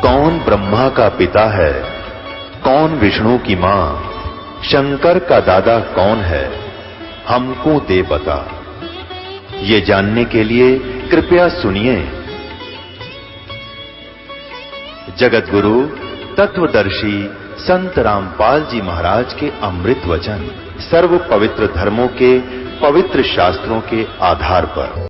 कौन ब्रह्मा का पिता है, कौन विष्णु की मां, शंकर का दादा कौन है, हमको दे बता। ये जानने के लिए कृपया सुनिए। जगत गुरु तत्वदर्शी संत रामपाल जी महाराज के अमृत वचन सर्व पवित्र धर्मों के पवित्र शास्त्रों के आधार पर।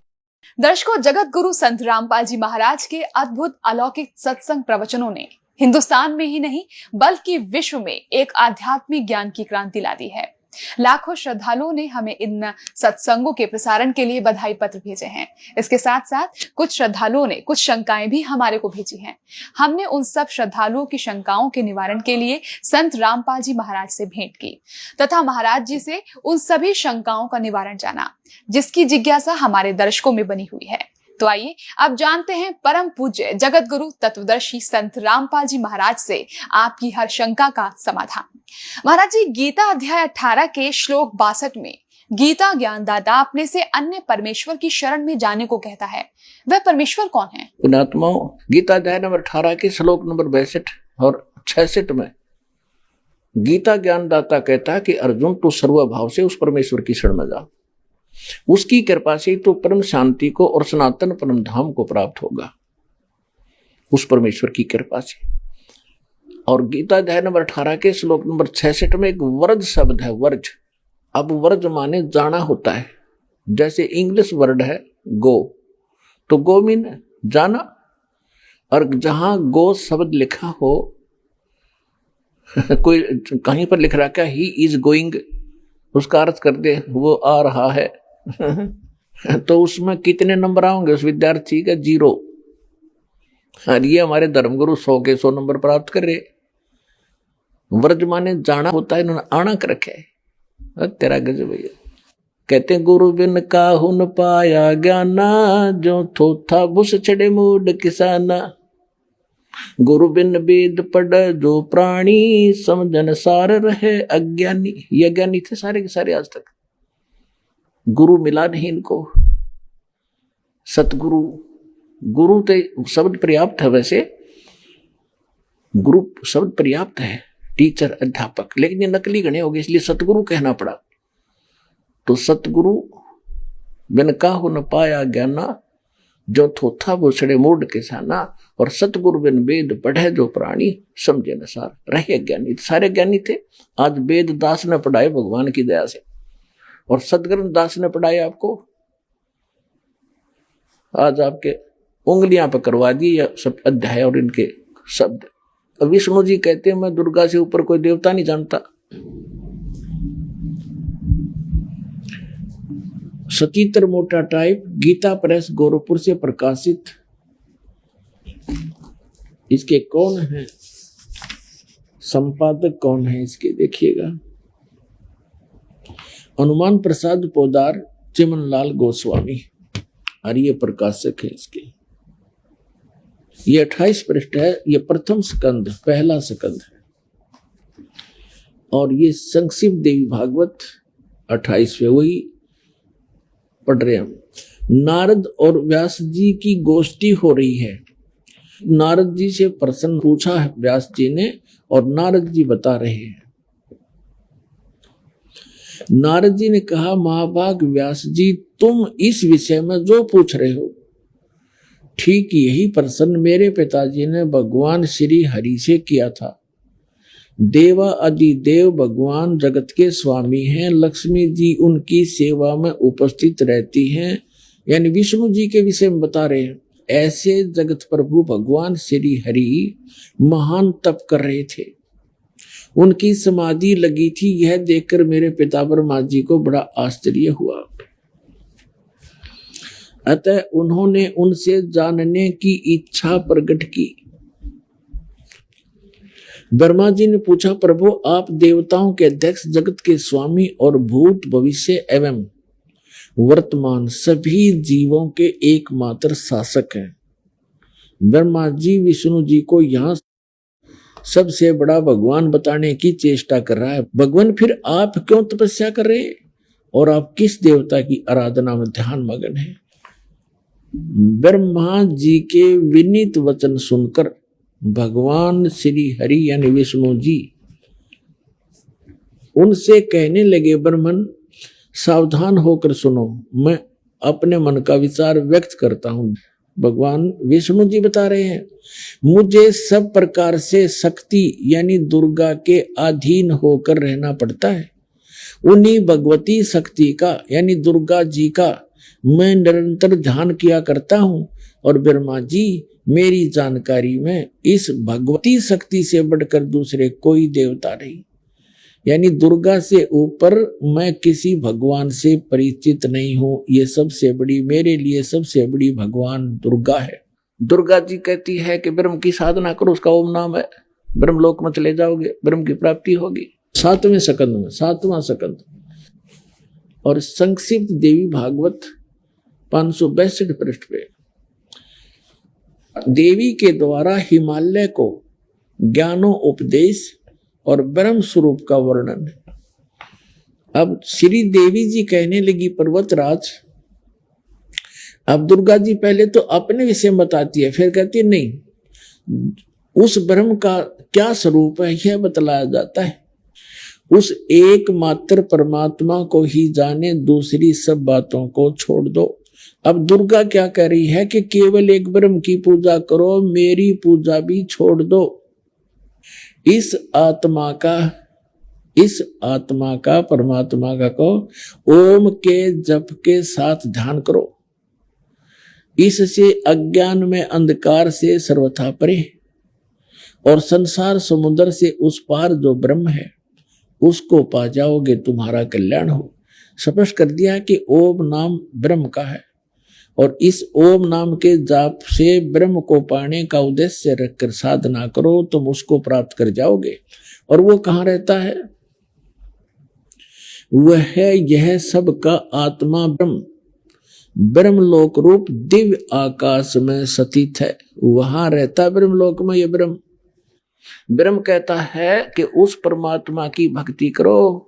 दर्शकों, जगत गुरु संत रामपाल जी महाराज के अद्भुत अलौकिक सत्संग प्रवचनों ने हिंदुस्तान में ही नहीं बल्कि विश्व में एक आध्यात्मिक ज्ञान की क्रांति ला दी है। लाखों श्रद्धालुओं ने हमें इन सत्संगों के प्रसारण के लिए बधाई पत्र भेजे हैं। इसके साथ साथ कुछ श्रद्धालुओं ने कुछ शंकाएं भी हमारे को भेजी हैं। हमने उन सब श्रद्धालुओं की शंकाओं के निवारण के लिए संत रामपाल जी महाराज से भेंट की तथा महाराज जी से उन सभी शंकाओं का निवारण जाना, जिसकी जिज्ञासा हमारे दर्शकों में बनी हुई है। तो आइए अब जानते हैं परम पूज्य जगत गुरु तत्वदर्शी संत रामपाल जी महाराज से आपकी हर शंका का समाधान। महाराज जी, गीता अध्याय 18 के श्लोक 62 में गीता ज्ञानदाता अपने से अन्य परमेश्वर की शरण में जाने को कहता है। वह परमेश्वर कौन है? पुण्यात्माओं, गीता अध्याय नंबर 18 के श्लोक नंबर 62 और 66 में गीता ज्ञानदाता कहता है कि अर्जुन तू सर्वभाव से उस परमेश्वर की शरण में जा। उसकी कृपा से तो परम शांति को और सनातन परम धाम को प्राप्त होगा, उस परमेश्वर की कृपा से। और गीता अध्याय नंबर 18 के श्लोक नंबर 66 में एक वर्ज शब्द है, वर्ज। अब वर्ज माने जाना होता है। जैसे इंग्लिश वर्ड है गो, तो गो मीन जाना। और जहां गो शब्द लिखा हो कोई कहीं पर लिख रहा क्या ही इज गोइंग, उसका अर्थ कर दे वो आ रहा है तो उसमें कितने नंबर आएंगे उस विद्यार्थी का? 0। और ये हमारे धर्मगुरु 100 के 100 नंबर प्राप्त कर रहे। वर्ज माने जाना होता है, इन्होंने आना कर रखे है। तेरा गजब भैया। कहते गुरु बिन काहू न पाया ज्ञाना, जो थोथा बुस चढ़े मूड किसाना। गुरु बिन वेद पढ़ जो प्राणी, समझन सार रहे अज्ञानी। ये अज्ञानी थे सारे के सारे आज तक। गुरु मिला नहीं इनको। सतगुरु, गुरु तो शब्द पर्याप्त है, वैसे गुरु शब्द पर्याप्त है, टीचर अध्यापक, लेकिन ये नकली गणे हो गए, इसलिए सतगुरु कहना पड़ा। तो सतगुरु बिन काहू न पाया ज्ञाना, जो थोथा भूसड़े मूड किसाना। और सतगुरु बिन वेद पढ़े जो प्राणी, समझे न सार रहे ज्ञानी। सारे ज्ञानी थे। आज वेद दास ने पढ़ाए भगवान की दया से, और सदगुरु दास ने पढ़ाए आपको। आज आपके उंगलियां पर करवा दी या सब अध्याय और इनके शब्द। विष्णु जी कहते हैं मैं दुर्गा से ऊपर कोई देवता नहीं जानता। सचित्र मोटा टाइप, गीता प्रेस गोरखपुर से प्रकाशित। इसके कौन है संपादक, कौन है इसके देखिएगा। हनुमान प्रसाद पोदार, चिमनलाल गोस्वामी, और ये प्रकाशक है इसके। ये 28 पृष्ठ है। ये प्रथम स्कंद, पहला स्कंद है। और ये संक्षिप्त देवी भागवत 28वें, वही पढ़ रहे हम। नारद और व्यास जी की गोष्ठी हो रही है। नारद जी से प्रश्न पूछा है व्यास जी ने, और नारद जी बता रहे हैं। नारद जी ने कहा महाभाग व्यास जी, तुम इस विषय में जो पूछ रहे हो, ठीक यही प्रश्न मेरे पिताजी ने भगवान श्री हरि से किया था। देवा अधिदेव भगवान जगत के स्वामी हैं। लक्ष्मी जी उनकी सेवा में उपस्थित रहती हैं, यानी विष्णु जी के विषय में बता रहे हैं। ऐसे जगत प्रभु भगवान श्री हरि महान तप कर रहे थे। उनकी समाधि लगी थी। यह देखकर मेरे पिता ब्रह्मा जी को बड़ा आश्चर्य हुआ। अतः उन्होंने उनसे जानने की इच्छा प्रकट की। ब्रह्मा जी ने पूछा, प्रभु आप देवताओं के अध्यक्ष, जगत के स्वामी और भूत भविष्य एवं वर्तमान सभी जीवों के एकमात्र शासक हैं। ब्रह्मा जी विष्णु जी को यहाँ सबसे बड़ा भगवान बताने की चेष्टा कर रहा है। भगवान फिर आप क्यों तपस्या कर रहे हैं और आप किस देवता की आराधना में ध्यान मगन हैं? ब्रह्मा जी के विनीत वचन सुनकर भगवान श्री हरि यानी विष्णु जी उनसे कहने लगे, ब्राह्मण सावधान होकर सुनो, मैं अपने मन का विचार व्यक्त करता हूं। भगवान विष्णु जी बता रहे हैं, मुझे सब प्रकार से शक्ति यानी दुर्गा के अधीन होकर रहना पड़ता है। उन्हीं भगवती शक्ति का यानी दुर्गा जी का मैं निरंतर ध्यान किया करता हूं। और ब्रह्मा जी, मेरी जानकारी में इस भगवती शक्ति से बढ़कर दूसरे कोई देवता नहीं, यानी दुर्गा से ऊपर मैं किसी भगवान से परिचित नहीं हूं। ये सबसे बड़ी, मेरे लिए सबसे बड़ी भगवान दुर्गा है। दुर्गा जी कहती है कि ब्रह्म की साधना करो, उसका ओम नाम है, ब्रह्मलोक में चले जाओगे, ब्रह्म की प्राप्ति होगी। 7वें स्कंद में, 7वां स्कंद। और संक्षिप्त देवी भागवत 562 पृष्ठ पे देवी के द्वारा हिमालय को ज्ञानोपदेश और ब्रह्म स्वरूप का वर्णन है। अब श्री देवी जी कहने लगी, पर्वतराज, अब दुर्गा जी पहले तो अपने विषय में बताती है, फिर कहती है नहीं, उस ब्रह्म का क्या स्वरूप है यह बतलाया जाता है। उस एकमात्र परमात्मा को ही जाने, दूसरी सब बातों को छोड़ दो। अब दुर्गा क्या कह रही है कि केवल एक ब्रह्म की पूजा करो, मेरी पूजा भी छोड़ दो। इस आत्मा का परमात्मा का को ओम के जप के साथ ध्यान करो। इससे अज्ञान में अंधकार से सर्वथा परे और संसार समुद्र से उस पार जो ब्रह्म है उसको पा जाओगे, तुम्हारा कल्याण हो। स्पष्ट कर दिया कि ओम नाम ब्रह्म का है और इस ओम नाम के जाप से ब्रह्म को पाने का उद्देश्य रखकर साधना करो, तुम उसको प्राप्त कर जाओगे। और वो कहाँ रहता है? वह है यह सबका आत्मा ब्रह्म, ब्रह्मलोक रूप दिव्य आकाश में स्थित है। वहां रहता है ब्रह्मलोक में ये ब्रह्म। ब्रह्म कहता है कि उस परमात्मा की भक्ति करो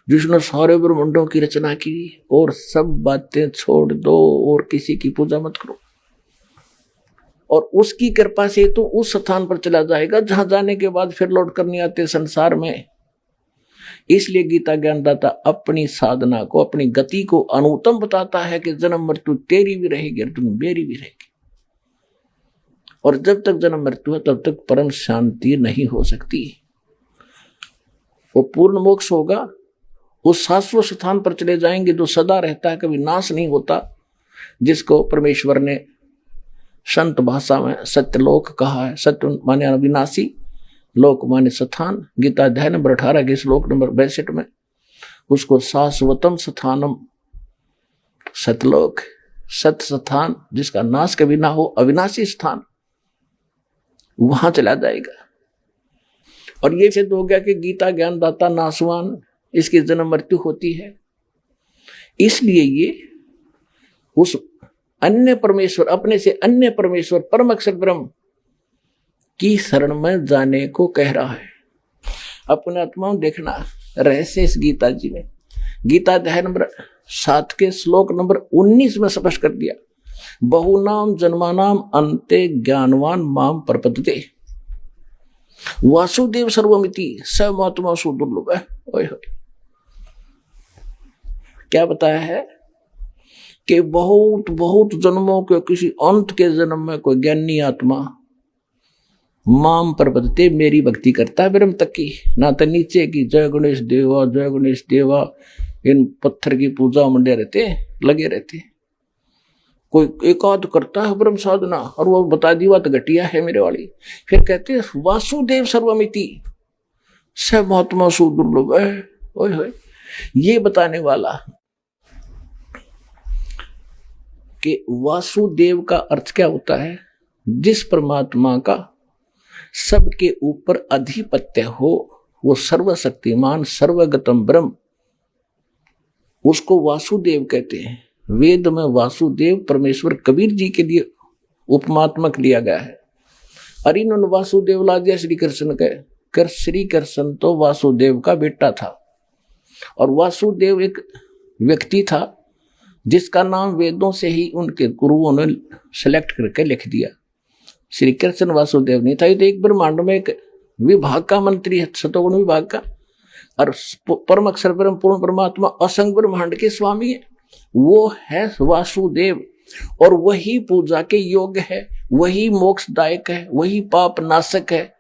जिसने सारे ब्रह्मांडों की रचना की, और सब बातें छोड़ दो और किसी की पूजा मत करो। और उसकी कृपा से तो उस स्थान पर चला जाएगा जहां जाने के बाद फिर लौट कर नहीं आते संसार में। इसलिए गीता ज्ञानदाता अपनी साधना को, अपनी गति को अनुत्तम बताता है कि जन्म मृत्यु तेरी भी रहेगी, अर्जुन मेरी भी रहेगी। और जब तक जन्म मृत्यु है तब तक परम शांति नहीं हो सकती। वो पूर्ण मोक्ष होगा, उस शाश्वत स्थान पर चले जाएंगे जो सदा रहता है, कभी नाश नहीं होता, जिसको परमेश्वर ने संत भाषा में सत्यलोक कहा है। सत्य माने अविनाशी, लोक माने स्थान। गीता अध्याय नंबर 18 के श्लोक नंबर 62 में उसको शाश्वतम स्थानम, सतलोक, सत्य स्थान जिसका नाश कभी ना हो, अविनाशी स्थान, वहां चला जाएगा। और ये सिद्ध हो गया कि गीता ज्ञानदाता नाशवान, इसकी जन्म मृत्यु होती है। इसलिए ये उस अन्य परमेश्वर, अपने से अन्य परमेश्वर परम अक्षर ब्रह्म की शरण में जाने को कह रहा है। अपने आत्माओं देखना रहस्य इस गीता जी में। गीता अध्याय नंबर 7 के श्लोक नंबर 19 में स्पष्ट कर दिया, बहुनाम जन्मानाम अन्ते ज्ञानवान माम प्रपद्यते वासुदेव सर्वमिति स महात्मा सुदुर्लभ है। ओए होए, क्या बताया है कि बहुत बहुत जन्मों के किसी अंत के जन्म में कोई ज्ञानी आत्मा माम प्रपद्यते, मेरी भक्ति करता है ब्रह्म तक की, ना तो नीचे की जय गणेश देवा जय गणेश देवा, इन पत्थर की पूजा मंडे रहते, लगे रहते। कोई एकाध करता है ब्रह्म साधना और वो बता दी बात घटिया है मेरे वाली। फिर कहते हैं वासुदेव सर्वमिति स महात्मा सुदुर्लभ है। ओए होए, ये बताने वाला कि वासुदेव का अर्थ क्या होता है? जिस परमात्मा का सबके ऊपर अधिपत्य हो, वो सर्वशक्तिमान सर्वगतम ब्रह्म, उसको वासुदेव कहते हैं। वेद में वासुदेव परमेश्वर कबीर जी के लिए उपमात्मक लिया गया है। और इन्होंने वासुदेव ला दिया श्री कृष्ण के, कर श्री कृष्ण तो वासुदेव का बेटा था। और वासुदेव एक व्यक्ति था जिसका नाम वेदों से ही उनके गुरुओं ने सेलेक्ट करके लिख दिया। श्री कृष्ण वासुदेव नहीं था, ये तो एक ब्रह्मांड में एक विभाग का मंत्री है, सतोगुण विभाग का। और परम अक्षर परम पूर्ण परमात्मा असंग ब्रह्मांड के स्वामी है, वो है वासुदेव। और वही पूजा के योग्य है, वही मोक्षदायक है, वही पाप नाशक है,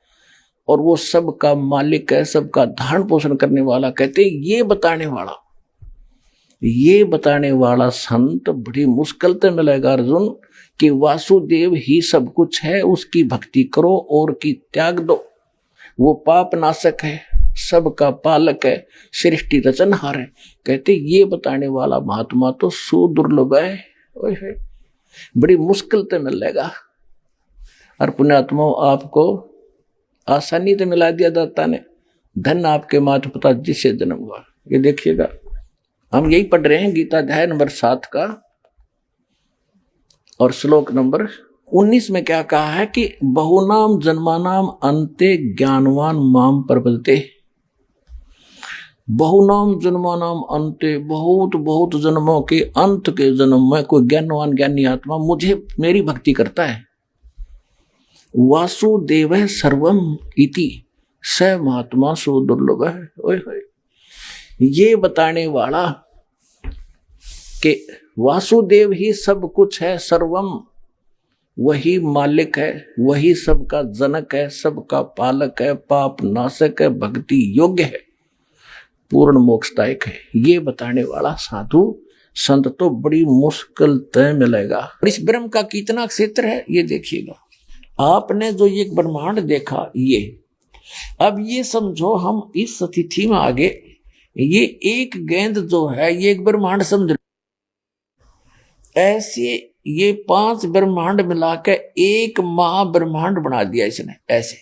और वो सबका मालिक है, सबका धारण पोषण करने वाला। कहते ये बताने वाला संत बड़ी मुश्किल से मिलेगा अर्जुन, कि वासुदेव ही सब कुछ है, उसकी भक्ति करो और की त्याग दो। वो पाप नाशक है, सबका पालक है, सृष्टि रचनहार है। कहते ये बताने वाला महात्मा तो सुदुर्लभ है, बड़ी मुश्किल से मिलेगा। और पुण्यात्मा आपको आसानी से मिला दिया दाता ने, धन आपके माता पिता जिससे जन्म हुआ। ये देखिएगा, हम यही पढ़ रहे हैं गीता अध्याय नंबर 7 का, और श्लोक नंबर 19 में क्या कहा है कि बहुनाम जन्मानाम अंते ज्ञानवान माम प्रपद्यते। बहुनाम जन्मानाम अंते, बहुत बहुत जन्मों के अंत के जन्म में कोई ज्ञानवान ज्ञानी आत्मा मुझे मेरी भक्ति करता है। वासुदेव सर्वम इति स महात्मा सुदुर्लभ है। ओए होए, ये बताने वाला कि वासुदेव ही सब कुछ है, सर्वम, वही मालिक है, वही सबका जनक है, सबका पालक है, पाप नाशक है, भक्ति योग्य है, पूर्ण मोक्षदायक है। ये बताने वाला साधु संत तो बड़ी मुश्किल तय मिलेगा। इस ब्रह्म का कितना क्षेत्र है ये देखिएगा। आपने जो ये ब्रह्मांड देखा, ये अब ये समझो हम इस स्थिति में आगे, ये एक गेंद जो है ये एक ब्रह्मांड समझ, ऐसे ये 5 ब्रह्मांड मिलाकर एक महाब्रह्मांड बना दिया इसने। ऐसे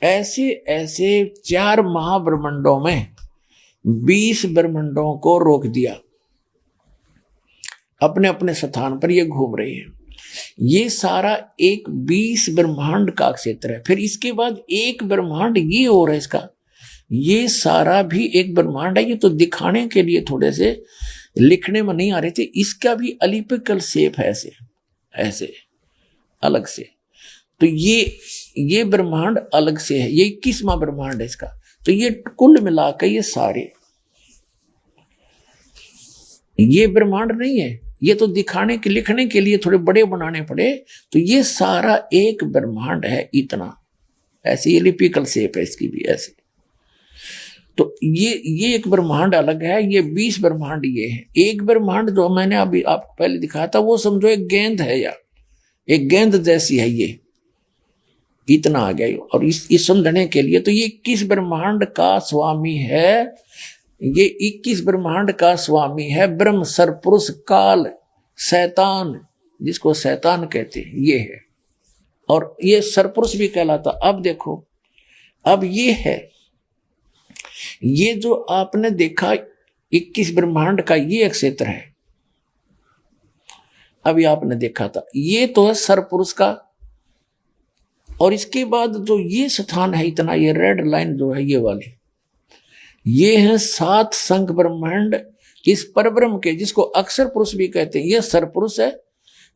ऐसे ऐसे 4 महाब्रह्मांडों में 20 ब्रह्मांडों को रोक दिया, अपने अपने स्थान पर ये घूम रहे हैं। ये सारा एक 20 ब्रह्मांड का क्षेत्र है। फिर इसके बाद एक ब्रह्मांड ये और है इसका, ये सारा भी एक ब्रह्मांड है। ये तो दिखाने के लिए थोड़े से लिखने में नहीं आ रहे थे। इसका भी अलिपिकल शेप है, ऐसे ऐसे अलग से। तो ये ब्रह्मांड अलग से है, ये 21वां ब्रह्मांड है इसका। तो ये कुल मिलाकर ये सारे, ये ब्रह्मांड नहीं है, ये तो दिखाने के लिखने के लिए थोड़े बड़े बनाने पड़े। तो ये सारा एक ब्रह्मांड है इतना, ऐसे एलिपिकल शेप है इसकी भी ऐसे। तो ये एक ब्रह्मांड अलग है, ये 20 ब्रह्मांड ये है। एक ब्रह्मांड जो मैंने अभी आपको पहले दिखाया था वो समझो एक गेंद है, या एक गेंद जैसी है, ये इतना आ गया। और इस समझने के लिए तो ये 21 ब्रह्मांड का स्वामी है, ये 21 ब्रह्मांड का स्वामी है ब्रह्म, सरपुरुष, काल, शैतान, जिसको शैतान कहते हैं, ये है। और ये सरपुरुष भी कहलाता। अब देखो, अब ये है, ये जो आपने देखा 21 ब्रह्मांड का ये एक क्षेत्र है, अभी आपने देखा था, ये तो है सरपुरुष का। और इसके बाद जो ये स्थान है इतना, ये रेड लाइन जो है ये वाली, ये है 7 संख ब्रह्मांड इस परब्रह्म के, जिसको अक्षर पुरुष भी कहते हैं। ये सरपुरुष है,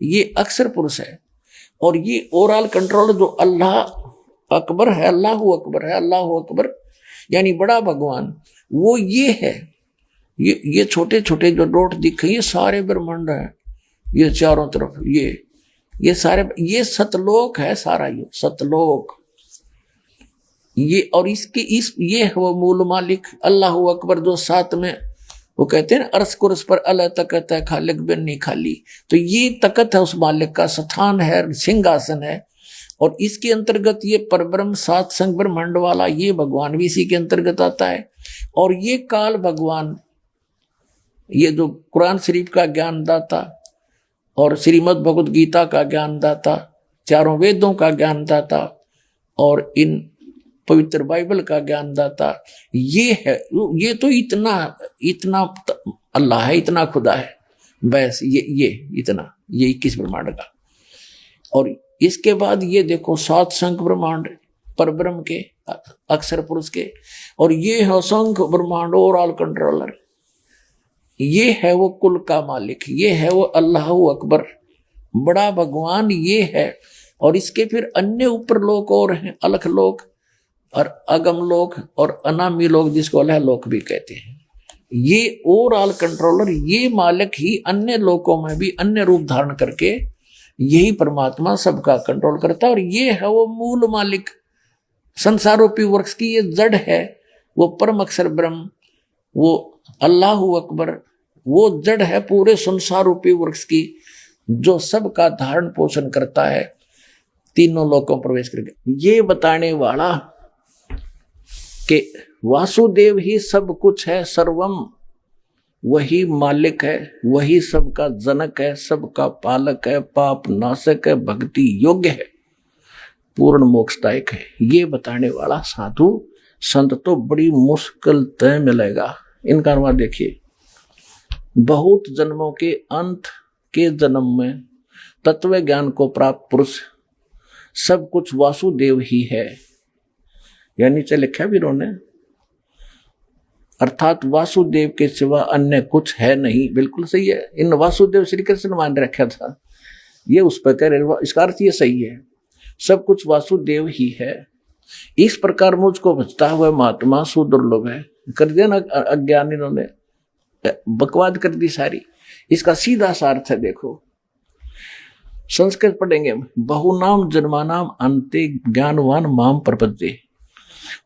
ये अक्षर पुरुष है। और ये ओवरऑल कंट्रोल जो अल्लाह अकबर है, अल्लाह अकबर है, अल्लाह अकबर यानी बड़ा भगवान, वो ये है। ये छोटे छोटे जो डॉट दिखे ये सारे ब्रह्मांड है, ये चारों तरफ ये सारे, ये सतलोक है सारा, ये सतलोक ये। और इसके ये है वो मूल मालिक अल्लाह अकबर, जो 7 में वो कहते हैं अर्श कुर्स पर अल्लाह तकत है, खालिक बिन नहीं खाली। तो ये तकत है उस मालिक का, स्थान है, सिंहासन है। और इसके अंतर्गत ये परब्रह्म 7 संग ब्रह्मांड वाला ये भगवान भी इसी के अंतर्गत आता है। और ये काल भगवान, ये जो कुरान शरीफ का ज्ञानदाता और श्रीमद् भगवद गीता का ज्ञानदाता, चारों वेदों का ज्ञानदाता और इन पवित्र बाइबल का ज्ञानदाता, ये है। ये तो इतना अल्लाह है, इतना खुदा है, बस ये इतना, ये 21 ब्रह्मांड का। और इसके बाद ये देखो 7 संख ब्रह्मांड परब्रह्म के, अक्षर पुरुष के। और ये है असंख्य ब्रह्मांड ओवरऑल कंट्रोलर, ये है वो कुल का मालिक, ये है वो अल्लाह अकबर, बड़ा भगवान ये है। और इसके फिर अन्य ऊपर लोक और हैं, अलख लोक और अगम लोक और अनामी लोक, जिसको अलह लोक भी कहते हैं। ये ओवरऑल कंट्रोलर, ये मालिक ही अन्य लोकों में भी अन्य रूप धारण करके यही परमात्मा सबका कंट्रोल करता है। और ये है वो मूल मालिक, संसार रूपी वृक्ष की ये जड़ है, वो परम अक्षर ब्रह्म, वो अल्लाह अकबर, वो जड़ है पूरे संसार रूपी वृक्ष की, जो सबका धारण पोषण करता है, तीनों लोकों प्रवेश करके। ये बताने वाला कि वासुदेव ही सब कुछ है, सर्वम, वही मालिक है, वही सबका जनक है, सबका पालक है, पाप नाशक है, भक्ति योग्य है, पूर्ण मोक्षदायक है। ये बताने वाला साधु संत तो बड़ी मुश्किल तय मिलेगा। इनका अनुवाद देखिए, बहुत जन्मों के अंत के जन्म में तत्व ज्ञान को प्राप्त पुरुष सब कुछ वासुदेव ही है, यानी नीचे लिखा भी उन्होंने, अर्थात वासुदेव के सिवा अन्य कुछ है नहीं। बिल्कुल सही है, इन वासुदेव श्री कृष्ण मान रखा था, ये उस पर कह रहे, इसका अर्थ ये सही है, सब कुछ वासुदेव ही है। इस प्रकार मुझको बचता हुआ महात्मा सुदुर्लभ है। कर दिया ना अज्ञान, इन्होंने बकवाद कर दी सारी। इसका सीधा सा अर्थ है, देखो संस्कृत पढ़ेंगे, बहुनाम जन्मानाम अंते ज्ञानवान माम प्रपद्ये।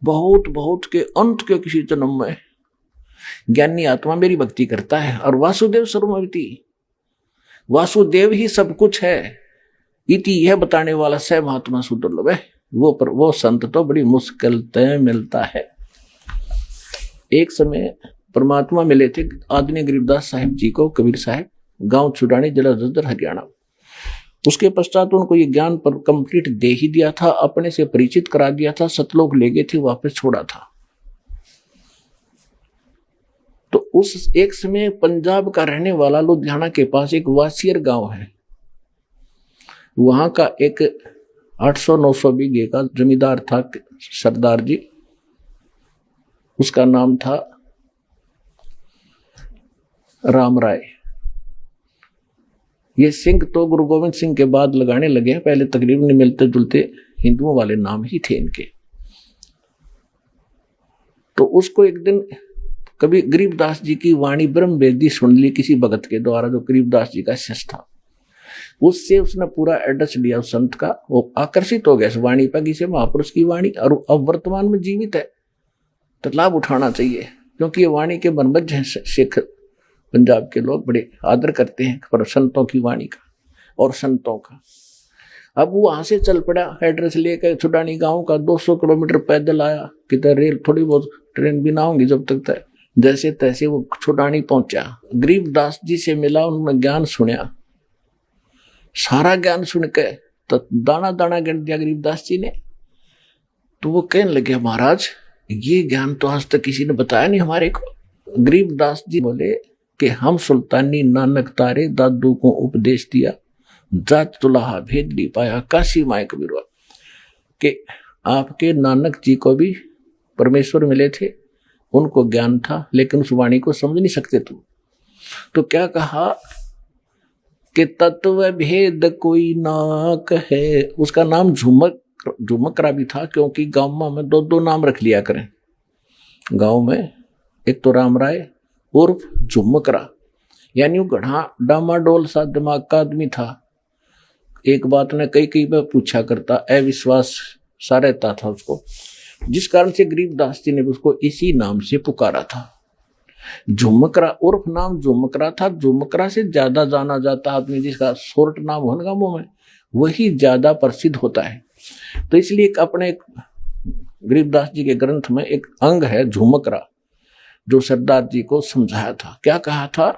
बहुत बहुत के अंत के किसी जन्म में ज्ञानी आत्मा मेरी भक्ति करता है। और वासुदेव सर्वमति, वासुदेव ही सब कुछ है, इति यह बताने वाला स महात्मा सुदुर्लभ है। वो संत तो बड़ी मुश्किल तय मिलता है। एक समय परमात्मा मिले थे आदरणीय गरीबदास साहिब जी को, कबीर साहब, गांव छुड़ानी, जिला जज्जर, हरियाणा। उसके पश्चात उनको ये ज्ञान पर कंप्लीट दे ही दिया था, अपने से परिचित करा दिया था, सतलोक ले गए थे, वापस छोड़ा था। तो उस एक समय पंजाब का रहने वाला लुधियाना के पास एक वासियर गांव है, वहां का एक 800-900 बीघे का जमींदार था सरदार जी, उसका नाम था राम राय। ये सिंह तो गुरु गोविंद सिंह के बाद लगाने लगे, पहले तकरीबन मिलते जुलते हिंदुओं वाले नाम ही थे इनके। तो उसको एक दिन कभी गरीबदास जी की वाणी ब्रह्म वेदी सुन ली किसी भगत के द्वारा, जो गरीबदास जी का शिष्य था। उससे उसने पूरा एड्रेस लिया उस संत का, वो आकर्षित हो गया इस वाणी पर, किसी महापुरुष की वाणी, और अब वर्तमान में जीवित है तो लाभ उठाना चाहिए, क्योंकि ये वाणी के बनबज हैं सिख पंजाब के लोग, बड़े आदर करते हैं पर संतों की वाणी का और संतों का। अब वो वहां से चल पड़ा एड्रेस लेकर छुडानी गांव का, 200 किलोमीटर पैदल आया, किधर रेल थोड़ी बहुत ट्रेन भी ना होंगी जब तक, जैसे तैसे वो छुडानी पहुंचा। गरीबदास जी से मिला, उन्होंने ज्ञान सुना, सारा ज्ञान सुन के तो दाना दाना गिन दिया गरीबदास जी ने। तो वो कहने लगे, महाराज ये ज्ञान तो आज तक किसी ने बताया नहीं हमारे को। गरीबदास जी बोले कि हम सुल्तानी नानक तारे दादू को उपदेश दिया, जात तुलाहा भेद नहीं पाया, काशी माए कबीरवा, कि आपके नानक जी को भी परमेश्वर मिले थे, उनको ज्ञान था, लेकिन उस वाणी को समझ नहीं सकते तुम। तो क्या कहा कि तत्व भेद कोई ना कहे। उसका नाम झुमकरा भी था, क्योंकि गांव में 2-2 नाम रख लिया करें गांव में, एक तो राम राय उर्फ झुमकरा, यानी वो गढ़ा डामाडोल सा दिमाग का आदमी था। एक बात ने कई बार पूछा करता, अविश्वास सा रहता था उसको, जिस कारण से गरीबदास जी ने उसको इसी नाम से पुकारा था, झुमकरा। उर्फ नाम झुमकरा था। झुमकरा से ज्यादा जाना जाता आदमी जिसका शॉर्ट नाम होगा मुंह में, वही ज्यादा प्रसिद्ध होता है। तो इसलिए अपने गरीबदास जी के ग्रंथ में एक अंग है झुमकरा, जो सरदार जी को समझाया था। क्या कहा था?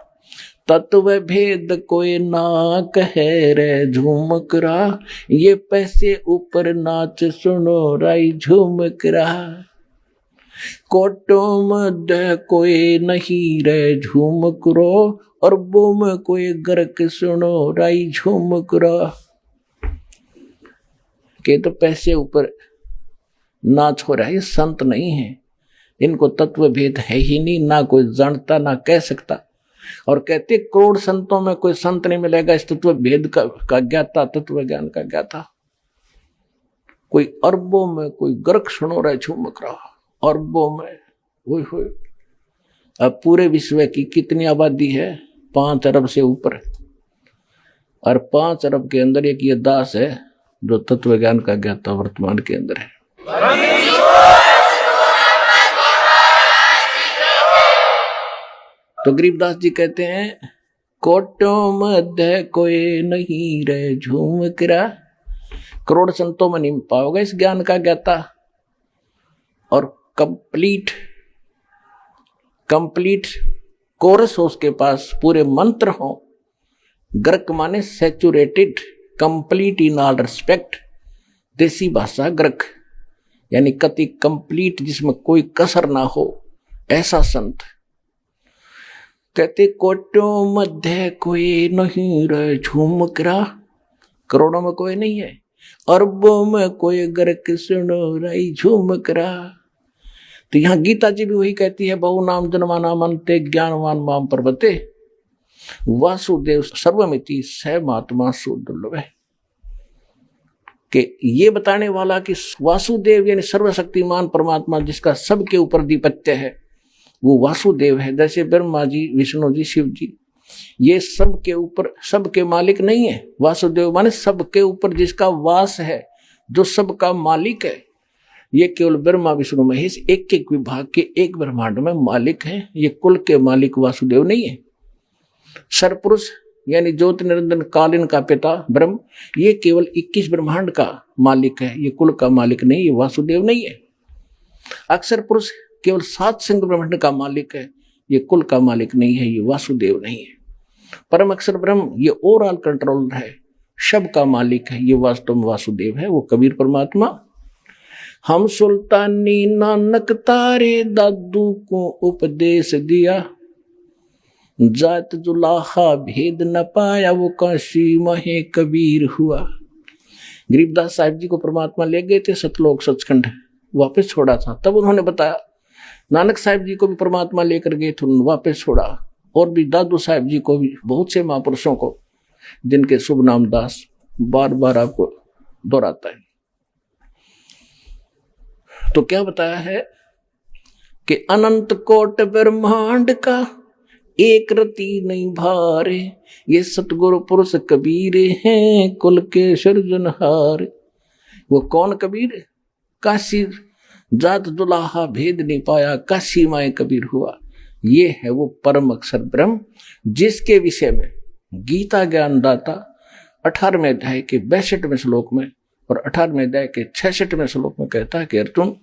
तत्व भेद कोई ना कहे रे झुमकरा, ये पैसे ऊपर नाच सुनो राई झुमकरा, कोटो मध्य कोई नहीं रे झुमकरो, और वो में कोई गर्क सुनो राई झुमकरा। के तो पैसे ऊपर नाच हो रहा है, ये संत नहीं है, इनको तत्व भेद है ही नहीं, ना कोई जानता ना कह सकता। और कहते करोड़ संतों में कोई संत नहीं मिलेगा इस तत्व भेद का ज्ञाता, तत्व ज्ञान का ज्ञाता। कोई अरबों में कोई गर्क सुनो रहे झुमक रहा, अरबों में। वही हुए अब पूरे विश्व की कितनी आबादी है? 5 अरब से ऊपर, और 5 अरब के अंदर एक ये दास है जो तत्व ज्ञान का ज्ञाता वर्तमान के अंदर है। तो गरीबदास जी कहते हैं कोटों मध्य कोई नहीं रे झूमकरा। करोड़ संतों में नहीं पाओगे इस ज्ञान का ज्ञाता। और कंप्लीट कोरस हो उसके पास, पूरे मंत्र हो। ग्रक माने saturated, complete in all respect. देसी भाषा ग्रक यानी कति कंप्लीट, जिसमें कोई कसर ना हो, ऐसा संत। कहते कोटों मध्य कोई नहीं रे झूमकरा। करोड़ों में कोई नहीं है, अरबों में कोई गर्क सुनो रही झूमकरा। तो यहां गीता जी भी वही कहती है, बहु नाम जन्माना मनते ज्ञानवान माम पर्वते वासुदेव सर्वमिति स महात्मा सुदुर्लभ है। कि ये बताने वाला कि वासुदेव यानी सर्वशक्तिमान परमात्मा जिसका सबके ऊपर अधिपत्य है, वो वासुदेव है। जैसे ब्रह्मा जी, विष्णु जी, शिव जी, ये सबके ऊपर सबके मालिक नहीं है। वासुदेव माने सबके ऊपर जिसका वास है, जो सबका मालिक है। ये केवल ब्रह्मा विष्णु महेश एक एक विभाग के एक ब्रह्मांड में मालिक है। ये कुल के मालिक वासुदेव नहीं है। सरपुरुष यानी ज्योति निरंजन कालीन का पिता ब्रह्म, ये केवल 21 ब्रह्मांड का मालिक है। ये कुल का मालिक नहीं, ये वासुदेव नहीं है। अक्षर पुरुष केवल 7 सिंह ब्रह्मांड का मालिक है। ये कुल का मालिक नहीं है, ये वासुदेव नहीं है। परम अक्षर ब्रह्म ये ओवरऑल कंट्रोलर है, सब का मालिक है। ये वास्तव में वासुदेव है, वो कबीर परमात्मा। हम सुल्तानी नानक तारे दादू को उपदेश दिया, जात जुलाहा भेद न पाया, वो काशी महे कबीर हुआ। गरीबदास साहिब जी को परमात्मा ले गए थे सतलोक सचखंड, वापस छोड़ा था। तब उन्होंने बताया नानक साहिब जी को भी परमात्मा लेकर गए थे, उन्होंने वापस छोड़ा। और भी दादू साहिब जी को भी, बहुत से महापुरुषों को जिनके शुभ नाम दास बार बार आपको दोहराता है। तो क्या बताया है कि अनंत कोट ब्रह्मांड का एक रति नहीं भारे, ये सतगुरु पुरुष कबीर हैं कुल के सृजनहार। वो कौन कबीर? काशी जात दुलाहा भेद नहीं पाया, काशी माए कबीर हुआ। ये है वो परम अक्षर ब्रह्म, जिसके विषय में गीता ज्ञानदाता 18वें अध्याय के 62वें श्लोक में और 18वें अध्याय के 66वें श्लोक में कहता है कि अर्जुन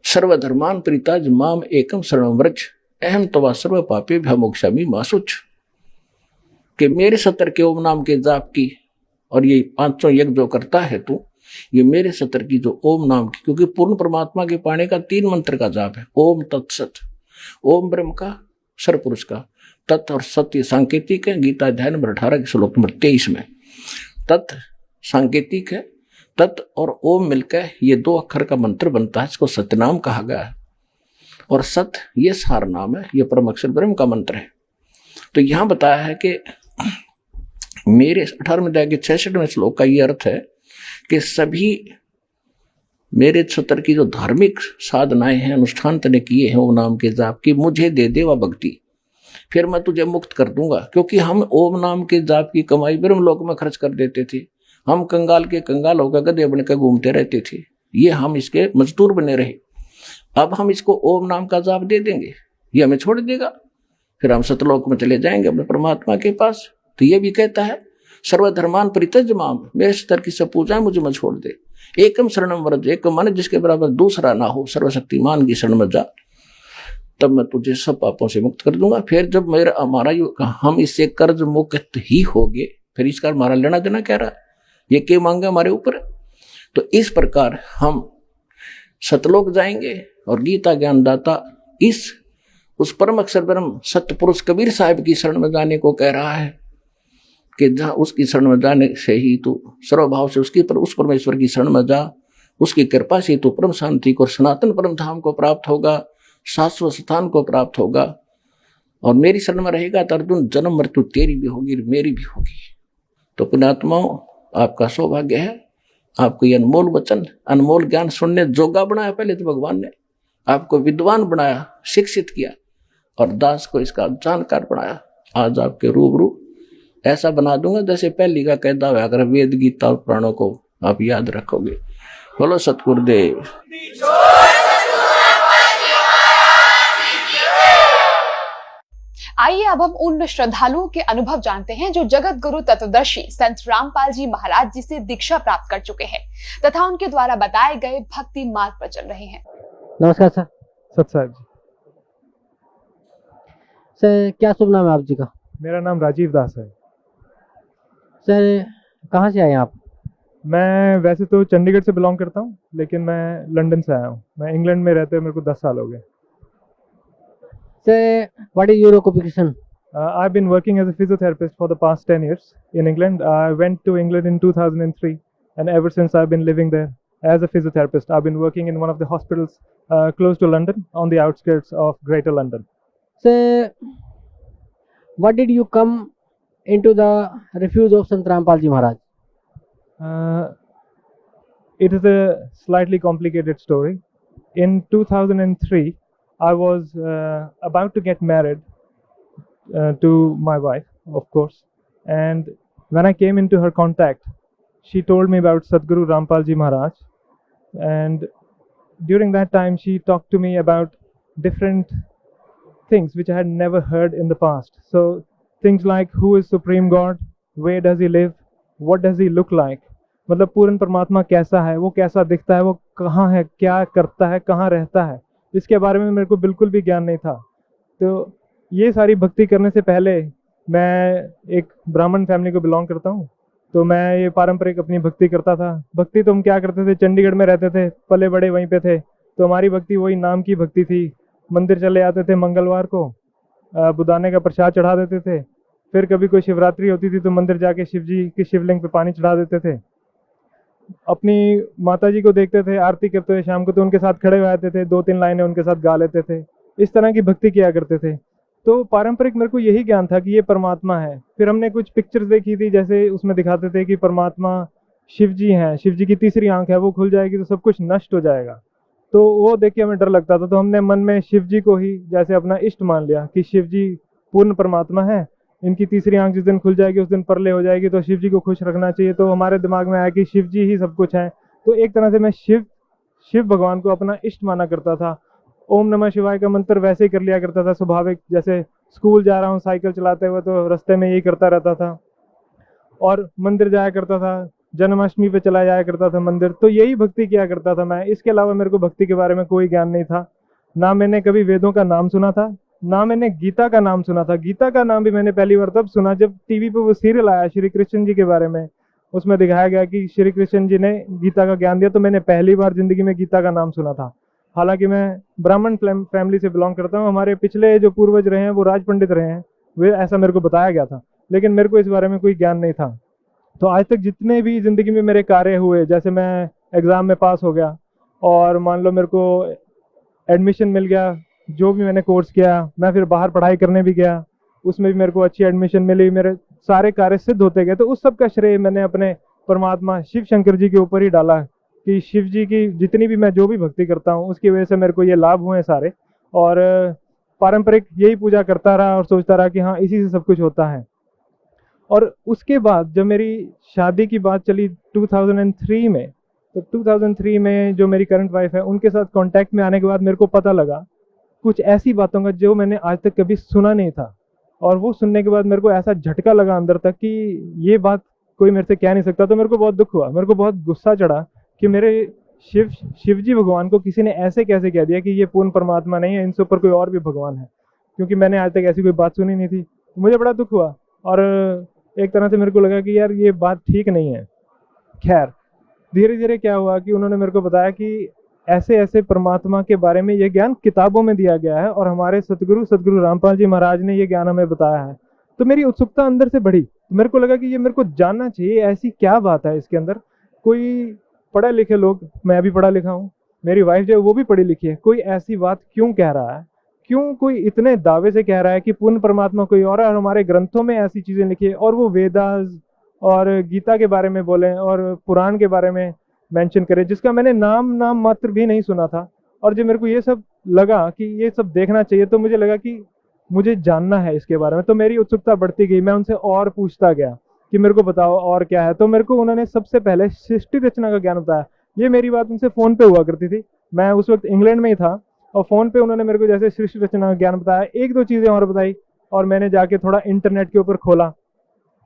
सर्वधर्मान परिताज माम एकम शरणं व्रज अहम तवा सर्व पापे भ्यमोक्षामि मा शुच। कि मेरे 70 के ओम नाम के जाप की और ये 500 यज्ञ जो करता है तू, ये मेरे 70 की जो ओम नाम की, क्योंकि पूर्ण परमात्मा के पाने का 3 मंत्र का जाप है। ओम तत्सत, ओम ब्रह्म का, सरपुरुष का, तत् और सत्य सांकेतिक है। गीता अध्याय नंबर 18 के श्लोक नंबर 23 में तत् सांकेतिक है। तत् और ओम मिलकर ये 2 अक्षर का मंत्र बनता है, इसको सत्यनाम कहा गया है। और सत ये सार नाम है, ये परम अक्षर ब्रह्म का मंत्र है। तो यहां बताया है कि मेरे 18वें अध्याय के 66वें श्लोक का ये अर्थ है कि सभी मेरे 70 की जो धार्मिक साधनाएं हैं, अनुष्ठान तने किए हैं ओम नाम के जाप की, मुझे दे दे वह भक्ति, फिर मैं तुझे मुक्त कर दूंगा। क्योंकि हम ओम नाम के जाप की कमाई ब्रह्मलोक में खर्च कर देते थे। हम कंगाल के कंगाल होकर गधे बनकर घूमते रहते थे, ये हम इसके मजदूर बने रहे। अब हम इसको ओम नाम का जाप दे देंगे, ये हमें छोड़ देगा, फिर हम सतलोक में चले जाएंगे अपने परमात्मा के पास। तो ये भी कहता है सर्वधर्मान परित्यज माम, मेरे 70 की सब पूजा मुझे मत छोड़ दे। एकम शरणम व्रज, एक मन जिसके बराबर दूसरा ना हो, सर्वशक्तिमान की शरण में जा, तब मैं तुझे सब पापों से मुक्त कर दूंगा। फिर जब मेरा हमारा हम इससे कर्ज मुक्त ही हो गए, फिर इसका हमारा लेना देना क्या रहा, ये क्या मांगे हमारे ऊपर। तो इस प्रकार हम सतलोक जाएंगे और गीता ज्ञानदाता इस उस परम अक्षर ब्रह्म सत्य पुरुष कबीर साहिब की शरण में जाने को कह रहा है कि जहाँ उसकी शरण में जाने से ही तो सर्वभाव से उस परमेश्वर की शरण में जा, उसकी कृपा से तो परम शांति को, सनातन परम धाम को प्राप्त होगा, शाश्वत स्थान को प्राप्त होगा। और मेरी शरण में रहेगा तो अर्जुन जन्म मृत्यु तेरी भी होगी मेरी भी होगी। तो पुण्यात्माओं, आपका सौभाग्य है, आपको ये अनमोल वचन अनमोल ज्ञान सुनने जोगा बनाया। पहले तो भगवान ने आपको विद्वान बनाया, शिक्षित किया, और दास को इसका जानकार बनाया। आज आपके रूबरू ऐसा बना दूंगा जैसे पहली का कहता हुआ, अगर वेद गीता और पुराणों को आप याद रखोगे। बोलो सतगुरुदेव। आइए अब हम उन श्रद्धालुओं के अनुभव जानते हैं जो जगत गुरु तत्वदर्शी संत रामपाल जी महाराज जी से दीक्षा प्राप्त कर चुके हैं तथा उनके द्वारा बताए गए भक्ति मार्ग पर चल रहे हैं। नमस्कार सर। सत साहब जी। सर क्या शुभ नाम है आप जी का? मेरा नाम राजीव दास है। सर कहाँ से आए हैं आप? मैं वैसे तो चंडीगढ़ से बिलोंग करता हूँ, लेकिन मैं लंदन से आया हूँ। मैं इंग्लैंड में रहते हुए मेरे को 10 साल हो गए। Sir, what is your occupation? I've been working as a physiotherapist for the past 10 years in England. I went to England in 2003, and ever since I've been living there as a physiotherapist. I've been working in one of the hospitals close to London, on the outskirts of Greater London. Sir, what did you come into the refuge of Sant Rampal Ji Maharaj? It is a slightly complicated story. In 2003, I was about to get married to my wife, of course, and when I came into her contact, she told me about Sadguru Rampal Ji Maharaj, and during that time she talked to me about different things which I had never heard in the past. So things like who is Supreme God, where does he live, what does he look like, मतलब पूर्ण परमात्मा कैसा है, वो कैसा दिखता है, वो कहाँ है, क्या करता है, कहाँ रहता है, इसके बारे में मेरे को बिल्कुल भी ज्ञान नहीं था। तो ये सारी भक्ति करने से पहले, मैं एक ब्राह्मण फैमिली को बिलोंग करता हूँ, तो मैं ये पारंपरिक अपनी भक्ति करता था। भक्ति तो हम क्या करते थे, चंडीगढ़ में रहते थे, पले बड़े वहीं पे थे, तो हमारी भक्ति वही नाम की भक्ति थी। मंदिर चले आते थे, मंगलवार को बुदाने का प्रसाद चढ़ा देते थे, फिर कभी कोई शिवरात्रि होती थी तो मंदिर जाके शिव जी की शिवलिंग पे पानी चढ़ा देते थे। अपनी माता जी को देखते थे आरती करते हुए शाम को, तो उनके साथ खड़े हो जाते थे, 2-3 लाइनें उनके साथ गा लेते थे। इस तरह की भक्ति किया करते थे। तो पारंपरिक मेरे को यही ज्ञान था कि ये परमात्मा है। फिर हमने कुछ पिक्चर्स देखी थी, जैसे उसमें दिखाते थे कि परमात्मा शिव जी हैं, शिव जी की तीसरी आंख है, वो खुल जाएगी तो सब कुछ नष्ट हो जाएगा। तो वो देख के हमें डर लगता था, तो हमने मन में शिव जी को ही जैसे अपना इष्ट मान लिया कि शिव जी पूर्ण परमात्मा है, इनकी तीसरी आंख जिस दिन खुल जाएगी उस दिन परले हो जाएगी, तो शिव जी को खुश रखना चाहिए। तो हमारे दिमाग में आया कि शिव जी ही सब कुछ है। तो एक तरह से मैं शिव भगवान को अपना इष्ट माना करता था। ओम नमः शिवाय का मंत्र वैसे ही कर लिया करता था स्वाभाविक, जैसे स्कूल जा रहा हूँ साइकिल चलाते हुए तो रास्ते में यही करता रहता था, और मंदिर जाया करता था, जन्माष्टमी पे चला जाया करता था मंदिर, तो यही भक्ति किया करता था मैं। इसके अलावा मेरे को भक्ति के बारे में कोई ज्ञान नहीं था। ना मैंने कभी वेदों का नाम सुना था, ना मैंने गीता का नाम सुना था। गीता का नाम भी मैंने पहली बार तब सुना जब टीवी पे वो सीरियल आया श्री कृष्ण जी के बारे में, उसमें दिखाया गया कि श्री कृष्ण जी ने गीता का ज्ञान दिया, तो मैंने पहली बार जिंदगी में गीता का नाम सुना था। हालांकि मैं ब्राह्मण फैमिली से बिलोंग करता हूँ, हमारे पिछले जो पूर्वज रहे हैं वो राज पंडित रहे हैं, वे ऐसा मेरे को बताया गया था, लेकिन मेरे को इस बारे में कोई ज्ञान नहीं था। तो आज तक जितने भी जिंदगी में मेरे कार्य हुए, जैसे मैं एग्जाम में पास हो गया और मान लो मेरे को एडमिशन मिल गया, जो भी मैंने कोर्स किया, मैं फिर बाहर पढ़ाई करने भी गया, उसमें भी मेरे को अच्छी एडमिशन मिली, मेरे सारे कार्य सिद्ध होते गए। तो उस सब का श्रेय मैंने अपने परमात्मा शिव शंकर जी के ऊपर ही डाला कि शिव जी की जितनी भी मैं जो भी भक्ति करता हूँ उसकी वजह से मेरे को ये लाभ हुए सारे। और पारंपरिक यही पूजा करता रहा और सोचता रहा कि हाँ इसी से सब कुछ होता है। और उसके बाद जब मेरी शादी की बात चली 2003 में, तो 2003 में जो मेरी करंट वाइफ है उनके साथ कांटेक्ट में आने के बाद मेरे को पता लगा कुछ ऐसी बातों का जो मैंने आज तक कभी सुना नहीं था। और वो सुनने के बाद मेरे को ऐसा झटका लगा अंदर तक कि ये बात कोई मेरे से कह नहीं सकता। तो मेरे को बहुत दुख हुआ, मेरे को बहुत गुस्सा चढ़ा कि मेरे शिव जी भगवान को किसी ने ऐसे कैसे कह दिया कि ये पूर्ण परमात्मा नहीं है, इनसे ऊपर कोई और भी भगवान है, क्योंकि मैंने आज तक ऐसी कोई बात सुनी नहीं थी। मुझे बड़ा दुख हुआ और एक तरह से मेरे को लगा कि यार ये बात ठीक नहीं है। खैर धीरे धीरे क्या हुआ कि उन्होंने मेरे को बताया कि ऐसे ऐसे परमात्मा के बारे में ये ज्ञान किताबों में दिया गया है और हमारे सतगुरु रामपाल जी महाराज ने ये ज्ञान हमें बताया है। तो मेरी उत्सुकता अंदर से बढ़ी, मेरे को लगा कि ये मेरे को जानना चाहिए, ऐसी क्या बात है इसके अंदर। कोई पढ़े लिखे लोग, मैं भी पढ़ा लिखा हूँ, मेरी वाइफ जो है वो भी पढ़ी लिखी है, कोई ऐसी बात क्यों कह रहा है क्यों कोई इतने दावे से कह रहा है कि पूर्ण परमात्मा कोई और है, और हमारे ग्रंथों में ऐसी चीजें लिखी है, और वो वेदास और गीता के बारे में बोले और पुराण के बारे में मेंशन करे, जिसका मैंने नाम मात्र भी नहीं सुना था। और जब मेरे को ये सब लगा कि ये सब देखना चाहिए, तो मुझे लगा कि मुझे जानना है इसके बारे में। तो मेरी उत्सुकता बढ़ती गई, मैं उनसे और पूछता गया कि मेरे को बताओ और क्या है। तो मेरे को उन्होंने सबसे पहले सृष्टि रचना का ज्ञान बताया। ये मेरी बात उनसे फोन पे हुआ करती थी, मैं उस वक्त इंग्लैंड में ही था, और फोन पे उन्होंने मेरे को जैसे सृष्टि रचना का ज्ञान बताया, एक दो चीजें और बताई, और मैंने जाके थोड़ा इंटरनेट के ऊपर खोला,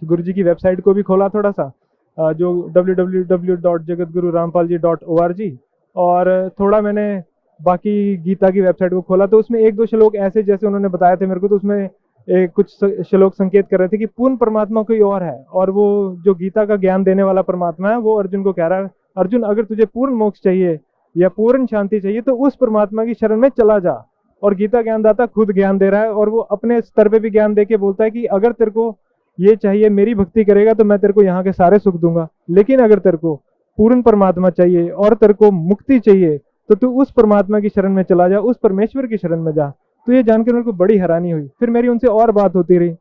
गुरु जी की वेबसाइट को भी खोला थोड़ा सा, जो www.jagatgururampalji.org, और थोड़ा मैंने बाकी गीता की वेबसाइट को खोला। तो उसमें एक दो श्लोक ऐसे जैसे उन्होंने बताए थे मेरे को, तो उसमें कुछ श्लोक संकेत कर रहे थे कि पूर्ण परमात्मा कोई और है, और वो जो गीता का ज्ञान देने वाला परमात्मा है वो अर्जुन को कह रहा है, अर्जुन अगर तुझे पूर्ण मोक्ष चाहिए या पूर्ण शांति चाहिए तो उस परमात्मा की शरण में चला जा। और गीता ज्ञानदाता खुद ज्ञान दे रहा है, और वो अपने स्तर पे भी ज्ञान दे के बोलता है कि अगर तेरे को ये चाहिए, मेरी भक्ति करेगा तो मैं तेरे को यहाँ के सारे सुख दूंगा, लेकिन अगर तेरे को पूर्ण परमात्मा चाहिए और तेरे को मुक्ति चाहिए तो तू उस परमात्मा की शरण में चला जा, उस परमेश्वर की शरण में जा। तो ये जानकर मेरे को बड़ी हैरानी हुई। फिर मेरी उनसे और बात होती रही।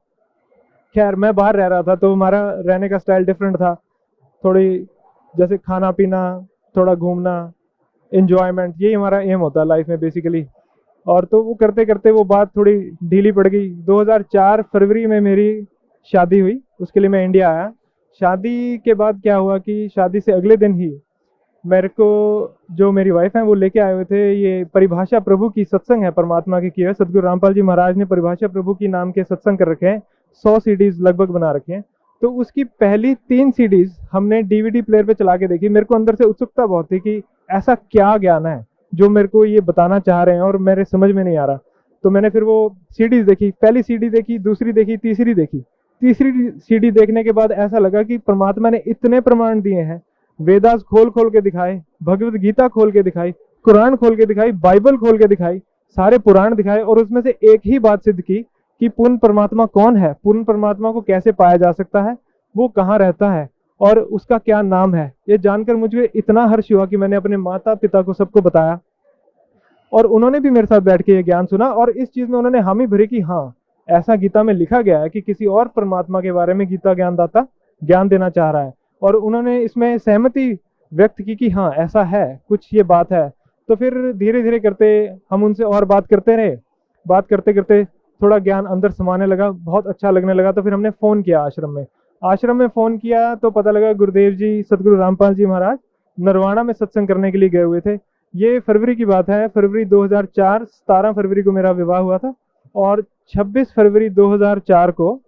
खैर, मैं बाहर रह रहा था तो हमारा रहने का स्टाइल डिफरेंट था, थोड़ी जैसे खाना पीना, थोड़ा घूमना, एंजॉयमेंट, यही हमारा एम होता है लाइफ में बेसिकली। और तो वो करते करते वो बात थोड़ी ढीली पड़ गई। 2004 फरवरी में मेरी शादी हुई, उसके लिए मैं इंडिया आया। शादी के बाद क्या हुआ कि शादी से अगले दिन ही मेरे को जो मेरी वाइफ है वो लेके आए हुए थे, ये परिभाषा प्रभु की सत्संग है परमात्मा की है। सदगुरु रामपाल जी महाराज ने परिभाषा प्रभु की नाम के सत्संग कर रखे हैं, 100 सीडीज लगभग बना रखे हैं। तो उसकी पहली 3 सीडीज हमने डीवीडी प्लेयर पे चला के देखी। मेरे को अंदर से उत्सुकता बहुत थी कि ऐसा क्या ज्ञान है जो मेरे को ये बताना चाह रहे हैं और मेरे समझ में नहीं आ रहा। तो मैंने फिर वो सीडीज देखी, पहली सीडी देखी, दूसरी देखी, तीसरी देखी। तीसरी सीडी देखने के बाद ऐसा लगा कि परमात्मा ने इतने प्रमाण दिए हैं, वेदास खोल खोल के दिखाए, भगवत गीता खोल के दिखाई, कुरान खोल के दिखाई, बाइबल खोल के दिखाई, सारे पुराण दिखाए, और उसमें से एक ही बात सिद्ध की कि पूर्ण परमात्मा कौन है, पूर्ण परमात्मा को कैसे पाया जा सकता है, वो कहाँ रहता है और उसका क्या नाम है। ये जानकर मुझे इतना हर्ष हुआ कि मैंने अपने माता पिता को सबको बताया, और उन्होंने भी मेरे साथ बैठ के ये ज्ञान सुना, और इस चीज में उन्होंने हामी भरी कि हाँ, ऐसा गीता में लिखा गया है कि किसी और परमात्मा के बारे में गीता ज्ञानदाता ज्ञान देना चाह रहा है। और उन्होंने इसमें सहमति व्यक्त की कि हाँ, ऐसा है, कुछ ये बात है। तो फिर धीरे धीरे करते हम उनसे और बात करते रहे। बात करते करते थोड़ा ज्ञान अंदर समाने लगा, बहुत अच्छा लगने लगा। तो फिर हमने फोन किया आश्रम में फोन किया तो पता लगा गुरुदेव जी, सदगुरु रामपाल जी महाराज नरवाना में सत्संग करने के लिए गए हुए थे। ये फरवरी की बात है, फरवरी 2004, 17 फरवरी को मेरा विवाह हुआ था, और 26 फरवरी 2004 को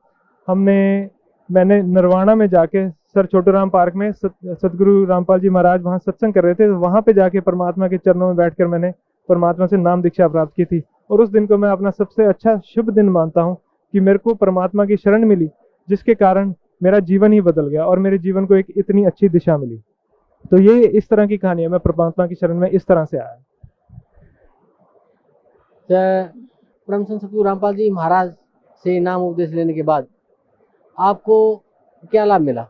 मैंने नरवाना में जाके, सर छोटूराम पार्क में सदगुरु रामपाल जी महाराज वहाँ सत्संग कर रहे थे, तो वहाँ पे जाके परमात्मा के चरणों में बैठकर मैंने परमात्मा से नाम दीक्षा प्राप्त की थी। और उस दिन को मैं अपना सबसे अच्छा शुभ दिन मानता हूँ कि मेरे को परमात्मा की शरण मिली, जिसके कारण मेरा जीवन ही बदल गया और मेरे जीवन को एक इतनी अच्छी दिशा मिली। तो ये इस तरह की कहानी है, मैं परमात्मा की शरण में इस तरह से आया। परम संत सदगुरु रामपाल जी महाराज से नाम उपदेश लेने के बाद आपको क्या लाभ मिला?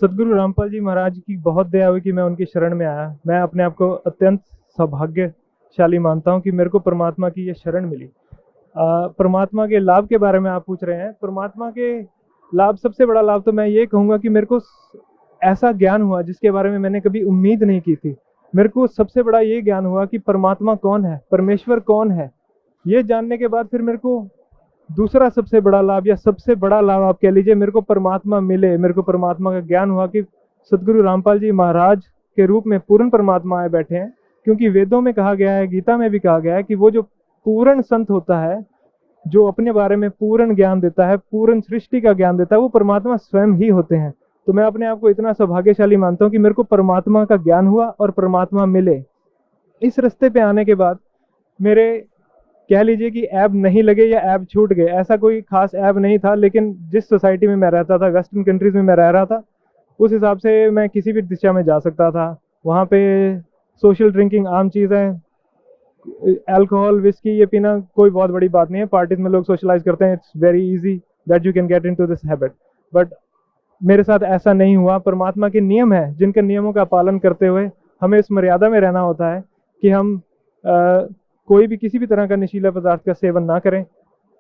सदगुरु रामपाल जी महाराज की बहुत दया हुई कि मैं उनकी शरण में आया। मैं अपने आप को अत्यंत सौभाग्यशाली मानता हूँ कि मेरे को परमात्मा की ये शरण मिली। परमात्मा के लाभ के बारे में आप पूछ रहे हैं। परमात्मा के लाभ, सबसे बड़ा लाभ तो मैं ये कहूँगा कि मेरे को ऐसा ज्ञान हुआ जिसके बारे में मैंने कभी उम्मीद नहीं की थी। मेरे को सबसे बड़ा ये ज्ञान हुआ कि परमात्मा कौन है, परमेश्वर कौन है। ये जानने के बाद फिर मेरे को दूसरा सबसे बड़ा लाभ, या सबसे बड़ा लाभ आप कह लीजिए, मेरे को परमात्मा मिले। मेरे को परमात्मा का ज्ञान हुआ कि सदगुरु रामपाल जी महाराज के रूप में पूर्ण परमात्मा आए बैठे हैं। क्योंकि वेदों में कहा गया है, गीता में भी कहा गया है कि वो जो पूर्ण संत होता है, जो अपने बारे में पूर्ण ज्ञान देता है, पूर्ण सृष्टि का ज्ञान देता है, वो परमात्मा स्वयं ही होते हैं। तो मैं अपने आप को इतना सौभाग्यशाली मानता हूँ कि मेरे को परमात्मा का ज्ञान हुआ और परमात्मा मिले। इस रास्ते पे आने के बाद मेरे, कह लीजिए कि ऐब नहीं लगे या ऐब छूट गए, ऐसा कोई खास ऐब नहीं था। लेकिन जिस सोसाइटी में मैं रहता था, वेस्टर्न कंट्रीज में मैं रह रहा था, उस हिसाब से मैं किसी भी दिशा में जा सकता था। वहाँ पे सोशल ड्रिंकिंग आम चीज़ है, अल्कोहल, विस्की ये पीना कोई बहुत बड़ी बात नहीं है। पार्टीज में लोग सोशलाइज करते हैं, it's very easy that you can get into this habit. But मेरे साथ ऐसा नहीं हुआ। परमात्मा के नियम है, जिनके नियमों का पालन करते हुए हमें इस मर्यादा में रहना होता है कि हम कोई भी किसी भी तरह का नशीला पदार्थ का सेवन ना करें,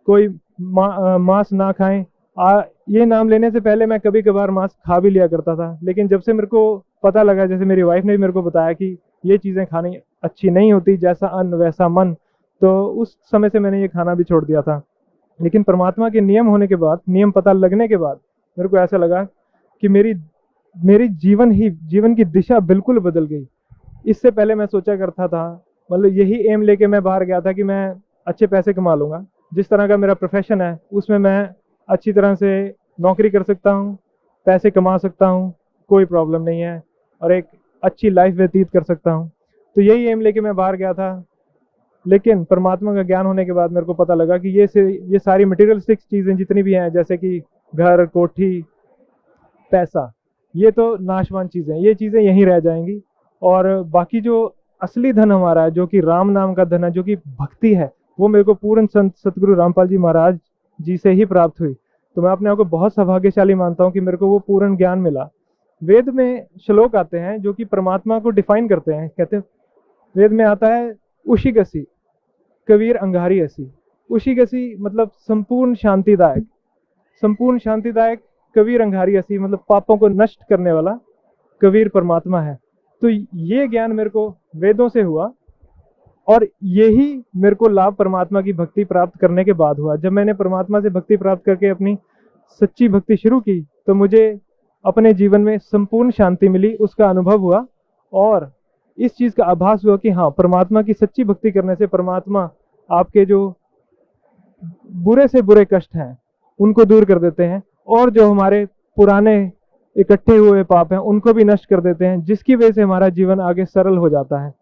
कोई मांस ना खाएं। ये नाम लेने से पहले मैं कभी कभार मांस खा भी लिया करता था, लेकिन जब से मेरे को पता लगा, जैसे मेरी वाइफ ने भी मेरे को बताया कि ये चीज़ें खानी अच्छी नहीं होती, जैसा अन्न वैसा मन, तो उस समय से मैंने ये खाना भी छोड़ दिया था। लेकिन परमात्मा के नियम होने के बाद, नियम पता लगने के बाद मेरे को ऐसा लगा कि मेरी जीवन की दिशा बिल्कुल बदल गई। इससे पहले मैं सोचा करता था, मतलब यही एम लेके मैं बाहर गया था कि मैं अच्छे पैसे कमा लूँगा, जिस तरह का मेरा प्रोफेशन है उसमें मैं अच्छी तरह से नौकरी कर सकता हूँ, पैसे कमा सकता हूँ, कोई प्रॉब्लम नहीं है, और एक अच्छी लाइफ व्यतीत कर सकता हूँ। तो यही एम लेके मैं बाहर गया था। लेकिन परमात्मा का ज्ञान होने के बाद मेरे को पता लगा कि ये सारी मटेरियलिस्टिक चीज़ें जितनी भी हैं, जैसे कि घर, कोठी, पैसा, ये तो नाशवान चीज़ें, ये चीज़ें यहीं रह जाएंगी, और बाकी जो असली धन हमारा है, जो कि राम नाम का धन है, जो कि भक्ति है, वो मेरे को पूर्ण संत सतगुरु रामपाल जी महाराज जी से ही प्राप्त हुई। तो मैं अपने आप को बहुत सौभाग्यशाली मानता हूँ कि मेरे को वो पूर्ण ज्ञान मिला। वेद में श्लोक आते हैं जो कि परमात्मा को डिफाइन करते हैं। कहते हैं, वेद में आता है उशिगसी कबीर अंगारी असी। उशिगसी मतलब संपूर्ण शांतिदायक, संपूर्ण शांतिदायक कबीर अंगारी असी मतलब पापों को नष्ट करने वाला कबीर परमात्मा है। तो ये ज्ञान मेरे को वेदों से हुआ, और यही मेरे को लाभ परमात्मा की भक्ति प्राप्त करने के बाद हुआ। जब मैंने परमात्मा से भक्ति प्राप्त करके अपनी सच्ची भक्ति शुरू की, तो मुझे अपने जीवन में संपूर्ण शांति मिली, उसका अनुभव हुआ, और इस चीज़ का आभास हुआ कि हाँ, परमात्मा की सच्ची भक्ति करने से परमात्मा आपके जो बुरे से बुरे कष्ट हैं उनको दूर कर देते हैं, और जो हमारे पुराने इकट्ठे हुए पाप हैं उनको भी नष्ट कर देते हैं, जिसकी वजह से हमारा जीवन आगे सरल हो जाता है।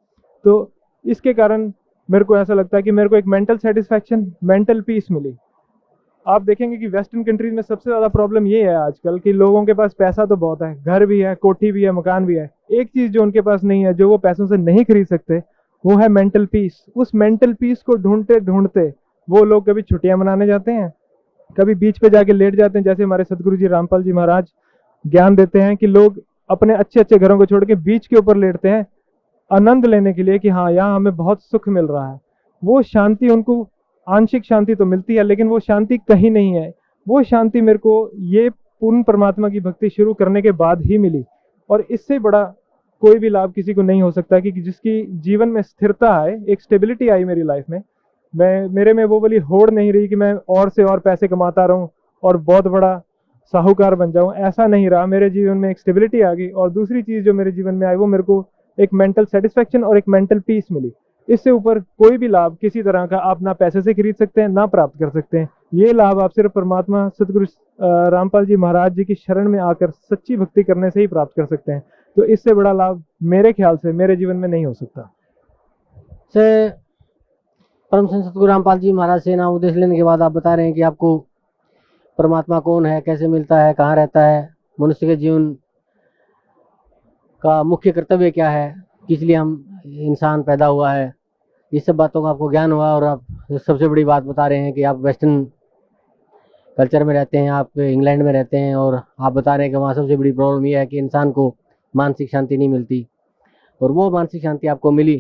तो इसके कारण मेरे को ऐसा लगता है कि मेरे को एक मेंटल सेटिस्फैक्शन, मेंटल पीस मिली। आप देखेंगे कि वेस्टर्न कंट्रीज में सबसे ज़्यादा प्रॉब्लम ये है आजकल कि लोगों के पास पैसा तो बहुत है, घर भी है, कोठी भी है, मकान भी है, एक चीज़ जो उनके पास नहीं है, जो वो पैसों से नहीं खरीद सकते, वो है मेंटल पीस। उस मेंटल पीस को ढूंढते ढूंढते वो लोग कभी छुट्टियां मनाने जाते हैं, कभी बीच पे जाके लेट जाते हैं, जैसे हमारे सतगुरु जी रामपाल जी महाराज ज्ञान देते हैं कि लोग अपने अच्छे अच्छे घरों को छोड़ के बीच के ऊपर लेटते हैं आनंद लेने के लिए कि हाँ, यहाँ हमें बहुत सुख मिल रहा है। वो शांति उनको, आंशिक शांति तो मिलती है, लेकिन वो शांति कहीं नहीं है। वो शांति मेरे को ये पूर्ण परमात्मा की भक्ति शुरू करने के बाद ही मिली, और इससे बड़ा कोई भी लाभ किसी को नहीं हो सकता कि जिसकी जीवन में स्थिरता आए, एक स्टेबिलिटी आई मेरी लाइफ में। मेरे में वो वाली होड़ नहीं रही कि मैं और से और पैसे कमाता रहूं और बहुत बड़ा साहूकार बन जाऊं, ऐसा नहीं रहा। मेरे जीवन में एक स्टेबिलिटी आ गई, और दूसरी चीज़ जो मेरे जीवन में आई वो मेरे को एक मेंटल सेटिस्फैक्शन और एक मेंटल पीस मिली। इससे ऊपर कोई भी लाभ किसी तरह का आप ना पैसे से खरीद सकते हैं, ना प्राप्त कर सकते हैं। ये लाभ आप सिर्फ परमात्मा सतगुरु रामपाल जी महाराज जी की शरण में आकर सच्ची भक्ति करने से ही प्राप्त कर सकते हैं। तो इससे बड़ा लाभ मेरे ख्याल से मेरे जीवन में नहीं हो सकता। से परम संत सतगुरु रामपाल जी महाराज से नाम उपदेश लेने के बाद आप बता रहे हैं कि आपको परमात्मा कौन है, कैसे मिलता है, कहाँ रहता है, मनुष्य के जीवन का मुख्य कर्तव्य क्या है, किस लिए हम इंसान पैदा हुआ है, ये सब बातों का आपको ज्ञान हुआ। और आप सबसे बड़ी बात बता रहे हैं कि आप वेस्टर्न कल्चर में रहते हैं, आप इंग्लैंड में रहते हैं, और आप बता रहे हैं कि वहाँ सबसे बड़ी प्रॉब्लम ये है कि इंसान को मानसिक शांति नहीं मिलती, और वो मानसिक शांति आपको मिली।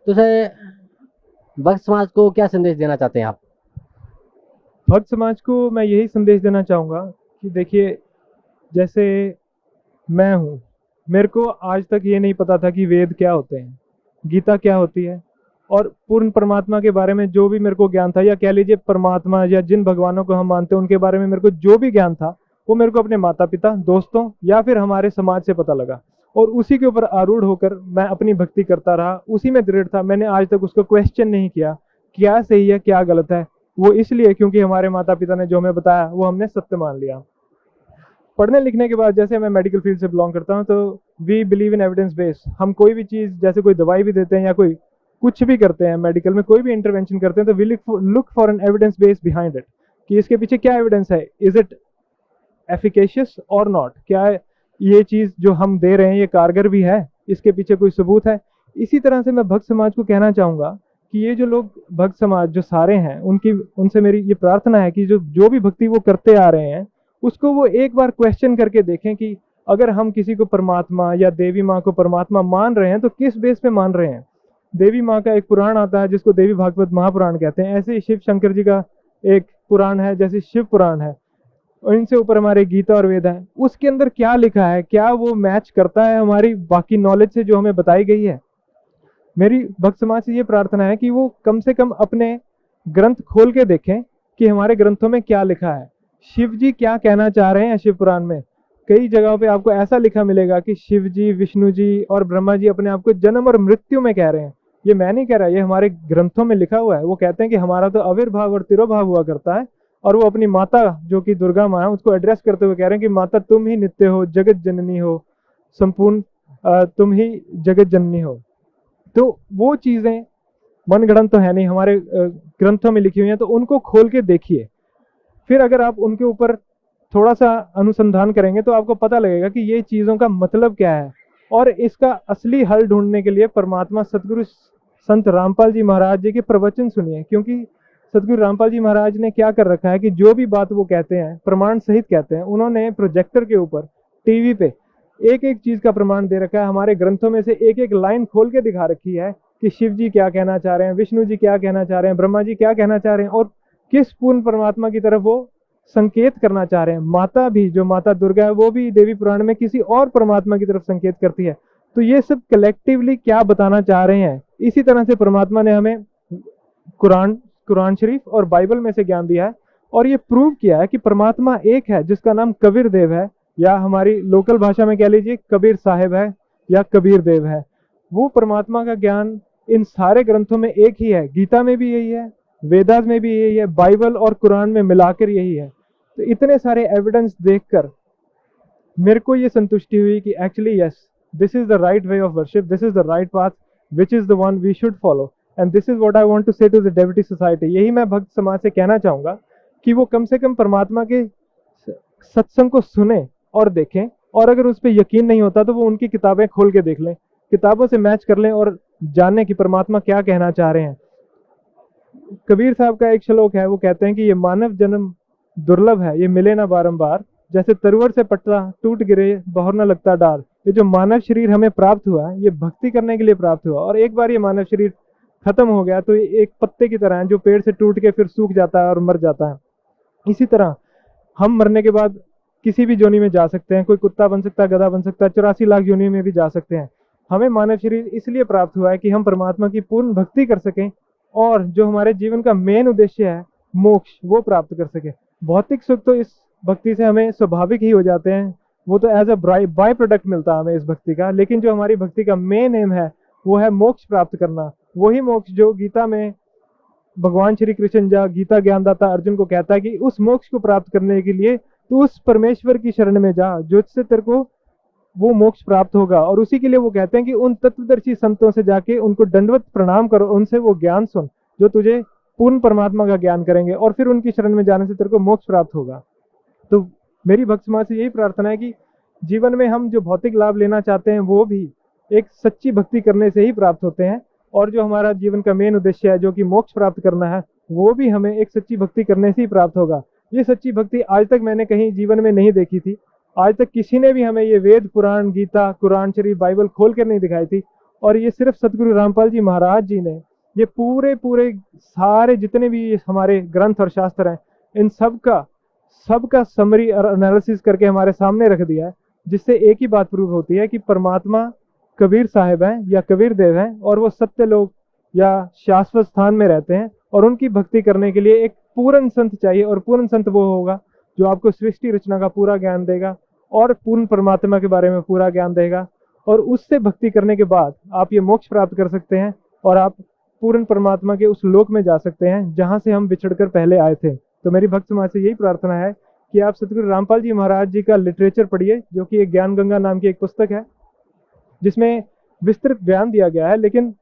तो सर, भक्त समाज को क्या संदेश देना चाहते हैं आप? भक्त समाज को मैं यही संदेश देना चाहूँगा कि देखिए, जैसे मैं हूँ, मेरे को आज तक ये नहीं पता था कि वेद क्या होते हैं, गीता क्या होती है, और पूर्ण परमात्मा के बारे में जो भी मेरे को ज्ञान था, या कह लीजिए परमात्मा या जिन भगवानों को हम मानते हैं उनके बारे में मेरे को जो भी ज्ञान था, वो मेरे को अपने माता पिता, दोस्तों या फिर हमारे समाज से पता लगा, और उसी के ऊपर आरूढ़ होकर मैं अपनी भक्ति करता रहा, उसी में दृढ़ था। मैंने आज तक उसको क्वेश्चन नहीं किया क्या सही है क्या गलत है। वो इसलिए क्योंकि हमारे माता पिता ने जो हमें बताया वो हमने सत्य मान लिया। पढ़ने लिखने के बाद, जैसे मैं मेडिकल फील्ड से बिलोंग करता हूँ, तो we believe in evidence base. हम कोई भी चीज़, जैसे कोई दवाई भी देते हैं या कोई कुछ भी करते हैं मेडिकल में, कोई भी इंटरवेंशन करते हैं, तो we look for an evidence base behind it, कि इसके पीछे क्या एविडेंस है, इज इट एफिकेशियस और नॉट, क्या ये चीज़ जो हम दे रहे हैं ये कारगर भी है, इसके पीछे कोई सबूत है। इसी तरह से मैं भक्त समाज को कहना चाहूँगा कि ये जो लोग भक्त समाज जो सारे हैं, उनसे मेरी ये प्रार्थना है कि जो भी भक्ति वो करते आ रहे हैं उसको वो एक बार क्वेश्चन करके देखें कि अगर हम किसी को परमात्मा या देवी माँ को परमात्मा मान रहे हैं तो किस बेस पे मान रहे हैं। देवी माँ का एक पुराण आता है जिसको देवी भागवत महापुराण कहते हैं, ऐसे ही शिव शंकर जी का एक पुराण है जैसे शिव पुराण है, और इनसे ऊपर हमारे गीता और वेद है। उसके अंदर क्या लिखा है, क्या वो मैच करता है हमारी बाकी नॉलेज से जो हमें बताई गई है? मेरी भक्त समाज से ये प्रार्थना है कि वो कम से कम अपने ग्रंथ खोल के देखें कि हमारे ग्रंथों में क्या लिखा है, शिव जी क्या कहना चाह रहे हैं। शिव पुराण में कई जगहों पे आपको ऐसा लिखा मिलेगा कि शिव जी, विष्णु जी और ब्रह्मा जी अपने आप को जन्म और मृत्यु में कह रहे हैं। ये मैं नहीं कह रहा, ये हमारे ग्रंथों में लिखा हुआ है। वो कहते हैं कि हमारा तो आविर्भाव और तिरोभाव हुआ करता है, और वो अपनी माता जो कि दुर्गा माँ है उसको एड्रेस करते हुए कह रहे हैं कि माता तुम ही नित्य हो, जगत जननी हो, संपूर्ण तुम ही जगत जननी हो। तो वो चीजें मनगढ़ंत तो है नहीं, हमारे ग्रंथों में लिखी हुई हैं, तो उनको खोल के देखिए। फिर अगर आप उनके ऊपर थोड़ा सा अनुसंधान करेंगे तो आपको पता लगेगा कि ये चीजों का मतलब क्या है। और इसका असली हल ढूंढने के लिए परमात्मा सतगुरु संत रामपाल जी महाराज जी के प्रवचन सुनिए, क्योंकि सतगुरु रामपाल जी महाराज ने क्या कर रखा है कि जो भी बात वो कहते हैं प्रमाण सहित कहते हैं। उन्होंने प्रोजेक्टर के ऊपर, टीवी पे एक एक चीज का प्रमाण दे रखा है। हमारे ग्रंथों में से एक एक लाइन खोल के दिखा रखी है कि शिव जी क्या कहना चाह रहे हैं, विष्णु जी क्या कहना चाह रहे हैं, ब्रह्मा जी क्या कहना चाह रहे हैं, और किस पूर्ण परमात्मा की तरफ वो संकेत करना चाह रहे हैं। माता भी, जो माता दुर्गा है, वो भी देवी पुराण में किसी और परमात्मा की तरफ संकेत करती है। तो ये सब कलेक्टिवली क्या बताना चाह रहे हैं, इसी तरह से परमात्मा ने हमें कुरान शरीफ और बाइबल में से ज्ञान दिया है, और ये प्रूव किया है कि परमात्मा एक है जिसका नाम कबीर देव है, या हमारी लोकल भाषा में कह लीजिए कबीर साहिब है या कबीर देव है। वो परमात्मा का ज्ञान इन सारे ग्रंथों में एक ही है। गीता में भी यही है, वेदास में भी यही है, बाइबल और कुरान में मिलाकर यही है। तो इतने सारे एविडेंस देखकर मेरे को ये संतुष्टि हुई कि actually yes, this is the right way of worship, this is the right path which is the one we should follow, and this is what I want to say to the deity society. यही मैं भक्त समाज से कहना चाहूंगा कि वो कम से कम परमात्मा के सत्संग को सुने और देखें, और अगर उस पर यकीन नहीं होता तो वो उनकी किताबें खोल के देख लें, किताबों से मैच कर लें और जाने कि परमात्मा क्या कहना चाह रहे हैं। कबीर साहब का एक श्लोक है, वो कहते हैं कि ये मानव जन्म दुर्लभ है, ये मिले ना बारंबार, जैसे तरवर से पट्टा टूट गिरे बहुर न लगता डार। ये जो मानव शरीर हमें प्राप्त हुआ है, ये भक्ति करने के लिए प्राप्त हुआ, और एक बार ये मानव शरीर खत्म हो गया तो ये एक पत्ते की तरह है जो पेड़ से टूट के फिर सूख जाता है और मर जाता है। इसी तरह हम मरने के बाद किसी भी योनि में जा सकते हैं, कोई कुत्ता बन सकता है, गधा बन सकता है, 84 लाख योनि में भी जा सकते हैं। हमें मानव शरीर इसलिए प्राप्त हुआ है कि हम परमात्मा की पूर्ण भक्ति कर सकें, और जो हमारे जीवन का मेन उद्देश्य है मोक्ष, वो प्राप्त कर सके। भौतिक सुख तो इस भक्ति से हमें स्वाभाविक ही हो जाते हैं, वो तो एज अ बाय प्रोडक्ट मिलता है हमें इस भक्ति का, लेकिन जो हमारी भक्ति का मेन एम है वो है मोक्ष प्राप्त करना। वही मोक्ष जो गीता में भगवान श्री कृष्ण जा गीता ज्ञानदाता अर्जुन को कहता है कि उस मोक्ष को प्राप्त करने के लिए तू उस परमेश्वर की शरण में जा जिससे तेरे को वो मोक्ष प्राप्त होगा। और उसी के लिए वो कहते हैं कि उन तत्वदर्शी संतों से जाके उनको दंडवत प्रणाम करो, उनसे वो ज्ञान सुन जो तुझे पूर्ण परमात्मा का ज्ञान करेंगे, और फिर उनकी शरण में जाने से तेरे को मोक्ष प्राप्त होगा। तो मेरी भक्त समाज से यही प्रार्थना है कि जीवन में हम जो भौतिक लाभ लेना चाहते हैं वो भी एक सच्ची भक्ति करने से ही प्राप्त होते हैं, और जो हमारा जीवन का मेन उद्देश्य है जो कि मोक्ष प्राप्त करना है, वो भी हमें एक सच्ची भक्ति करने से ही प्राप्त होगा। ये सच्ची भक्ति आज तक मैंने कहीं जीवन में नहीं देखी थी। आज तक किसी ने भी हमें ये वेद, पुराण, गीता, कुरान शरीफ, बाइबल खोल कर नहीं दिखाई थी, और ये सिर्फ सतगुरु रामपाल जी महाराज जी ने ये पूरे सारे जितने भी हमारे ग्रंथ और शास्त्र हैं, इन सबका समरी और एनालिसिस करके हमारे सामने रख दिया है, जिससे एक ही बात प्रूव होती है कि परमात्मा कबीर साहिब हैं या कबीर देव हैं, और वो सत्य लोग या शाश्वत स्थान में रहते हैं, और उनकी भक्ति करने के लिए एक पूर्ण संत चाहिए, और पूर्ण संत वो होगा जो आपको सृष्टि रचना का पूरा ज्ञान देगा और पूर्ण परमात्मा के बारे में पूरा ज्ञान देगा, और उससे भक्ति करने के बाद आप ये मोक्ष प्राप्त कर सकते हैं, और आप पूर्ण परमात्मा के उस लोक में जा सकते हैं जहां से हम बिछड़कर पहले आए थे। तो मेरी भक्त समाज से यही प्रार्थना है कि आप सतगुरु रामपाल जी महाराज जी का लिटरेचर पढ़िए, जो कि एक ज्ञान गंगा नाम की एक पुस्तक है, जिसमें विस्तृत बयान दिया गया है, लेकिन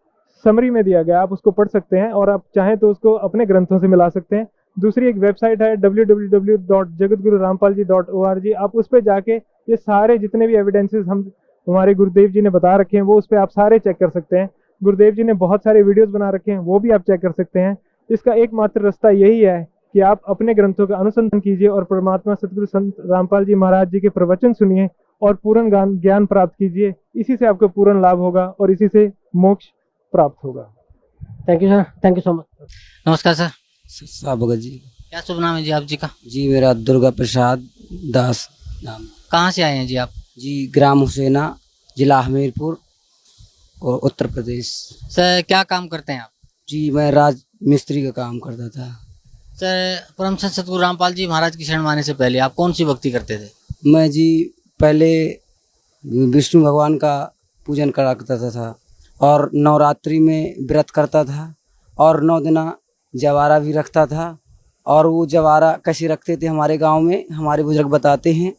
समरी में दिया गया। आप उसको पढ़ सकते हैं, और आप चाहें तो उसको अपने ग्रंथों से मिला सकते हैं। दूसरी एक वेबसाइट है www.jagatgururampalji.org। आप उस पर जाके ये सारे जितने भी एविडेंसेस हमारे गुरुदेव जी ने बता रखे हैं वो उस पर आप सारे चेक कर सकते हैं। गुरुदेव जी ने बहुत सारे वीडियोस बना रखे हैं, वो भी आप चेक कर सकते हैं। इसका एकमात्र रास्ता यही है कि आप अपने ग्रंथों का अनुसंधान कीजिए और परमात्मा सतगुरु संत रामपाल जी महाराज जी के प्रवचन सुनिए और पूर्ण ज्ञान प्राप्त कीजिए। इसी से आपको पूर्ण लाभ होगा और इसी से मोक्ष प्राप्त होगा। Thank you sir, thank you so much. नमस्कार सर, साहब भगत जी। क्या शुभ नाम है जी आप जी का? जी मेरा दुर्गा प्रसाद दास नाम। कहाँ से आए हैं जी आप? जी ग्राम हुसैना, जिला हमीरपुर और उत्तर प्रदेश। सर क्या काम करते हैं आप? जी मैं राज मिस्त्री का काम करता था। सर परम संत सतगुरु रामपाल जी महाराज की शरण में आने से पहले आप कौन सी भक्ति करते थे? मैं जी पहले विष्णु भगवान का पूजन करा करता था और नवरात्रि में व्रत करता था और 9 दिन जवारा भी रखता था। और वो जवारा कैसे रखते थे, हमारे गांव में हमारे बुजुर्ग बताते हैं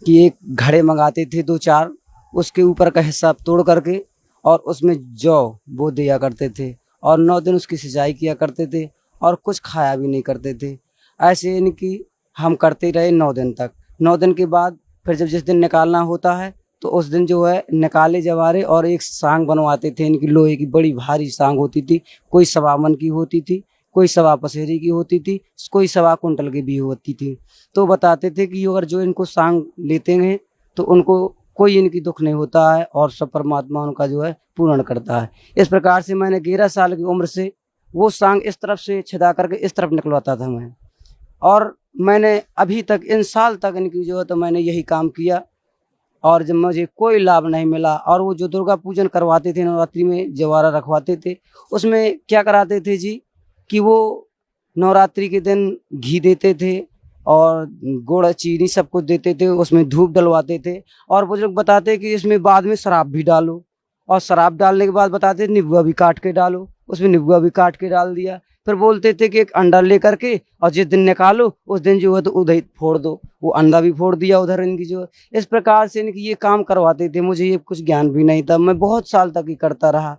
कि एक घड़े मंगाते थे 2-4, उसके ऊपर का हिस्सा तोड़ करके और उसमें जौ बो दिया करते थे और 9 दिन उसकी सिंचाई किया करते थे और कुछ खाया भी नहीं करते थे। ऐसे इनकी हम करते रहे 9 दिन तक। 9 दिन के बाद फिर जब जिस दिन निकालना होता है तो उस दिन जो है निकाले जवारे और एक सांग बनवाते थे। इनकी लोहे की बड़ी भारी सांग होती थी, कोई 1.25 मन की होती थी, कोई 1.25 पसेरी की होती थी, कोई 1.25 कुंटल की भी होती थी। तो बताते थे कि अगर जो इनको सांग लेते हैं तो उनको कोई इनकी दुख नहीं होता है और सब परमात्मा उनका जो है पूर्ण करता है। इस प्रकार से मैंने 11 साल की उम्र से वो सांग इस तरफ से छिदा करके इस तरफ निकलवाता था मैं। और मैंने अभी तक इन साल तक इनकी जो है तो मैंने यही काम किया और जब मुझे कोई लाभ नहीं मिला। और वो जो दुर्गा पूजन करवाते थे, नवरात्रि में जवारा रखवाते थे, उसमें क्या कराते थे जी कि वो नवरात्रि के दिन घी देते थे और गुड़ चीनी सब कुछ देते थे, उसमें धूप डलवाते थे और बुजुर्ग बताते कि इसमें बाद में शराब भी डालो और शराब डालने के बाद बताते निबुआ भी काट के डालो, उसमें निबुआ भी काट के डाल दिया। फिर बोलते थे कि एक अंडा लेकर के और जिस दिन निकालो उस दिन जो है तो उधर फोड़ दो, वो अंडा भी फोड़ दिया उधर इनकी जो है। इस प्रकार से इनकी ये काम करवाते थे। मुझे ये कुछ ज्ञान भी नहीं था, मैं बहुत साल तक ही करता रहा।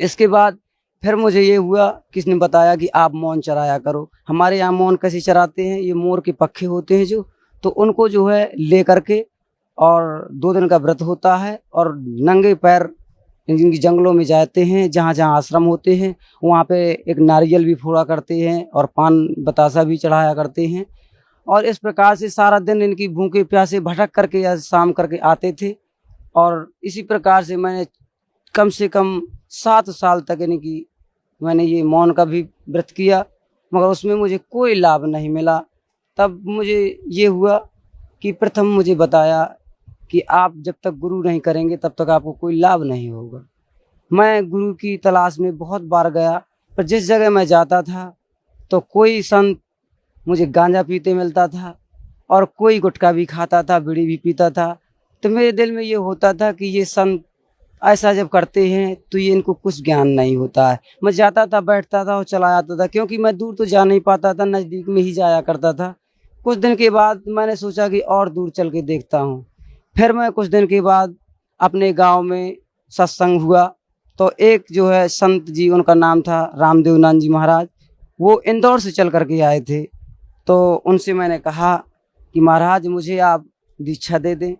इसके बाद फिर मुझे ये हुआ, किसने बताया कि आप मौन चराया करो। हमारे यहाँ मौन कैसे चराते हैं, ये मोर के पक्खे होते हैं जो, तो उनको जो है ले करके और 2 दिन का व्रत होता है और नंगे पैर इनकी जंगलों में जाते हैं, जहाँ जहाँ आश्रम होते हैं वहाँ पे एक नारियल भी फोड़ा करते हैं और पान बतासा भी चढ़ाया करते हैं। और इस प्रकार से सारा दिन इनकी भूखे प्यासे भटक करके या शाम करके आते थे। और इसी प्रकार से मैंने कम से कम 7 साल तक इनकी मैंने ये मौन का भी व्रत किया, मगर उसमें मुझे कोई लाभ नहीं मिला। तब मुझे ये हुआ कि प्रथम मुझे बताया कि आप जब तक गुरु नहीं करेंगे तब तक आपको कोई लाभ नहीं होगा। मैं गुरु की तलाश में बहुत बार गया, पर जिस जगह मैं जाता था तो कोई संत मुझे गांजा पीते मिलता था और कोई गुटखा भी खाता था, बीड़ी भी पीता था। तो मेरे दिल में ये होता था कि ये संत ऐसा जब करते हैं तो ये इनको कुछ ज्ञान नहीं होता है। मैं जाता था, बैठता था और चला आता था, क्योंकि मैं दूर तो जा नहीं पाता था, नज़दीक में ही जाया करता था। कुछ दिन के बाद मैंने सोचा कि और दूर चल के देखता हूँ। फिर मैं कुछ दिन के बाद अपने गांव में सत्संग हुआ तो एक जो है संत जी, उनका नाम था रामदेवनाथ जी महाराज, वो इंदौर से चल करके आए थे। तो उनसे मैंने कहा कि महाराज मुझे आप दीक्षा दे दें।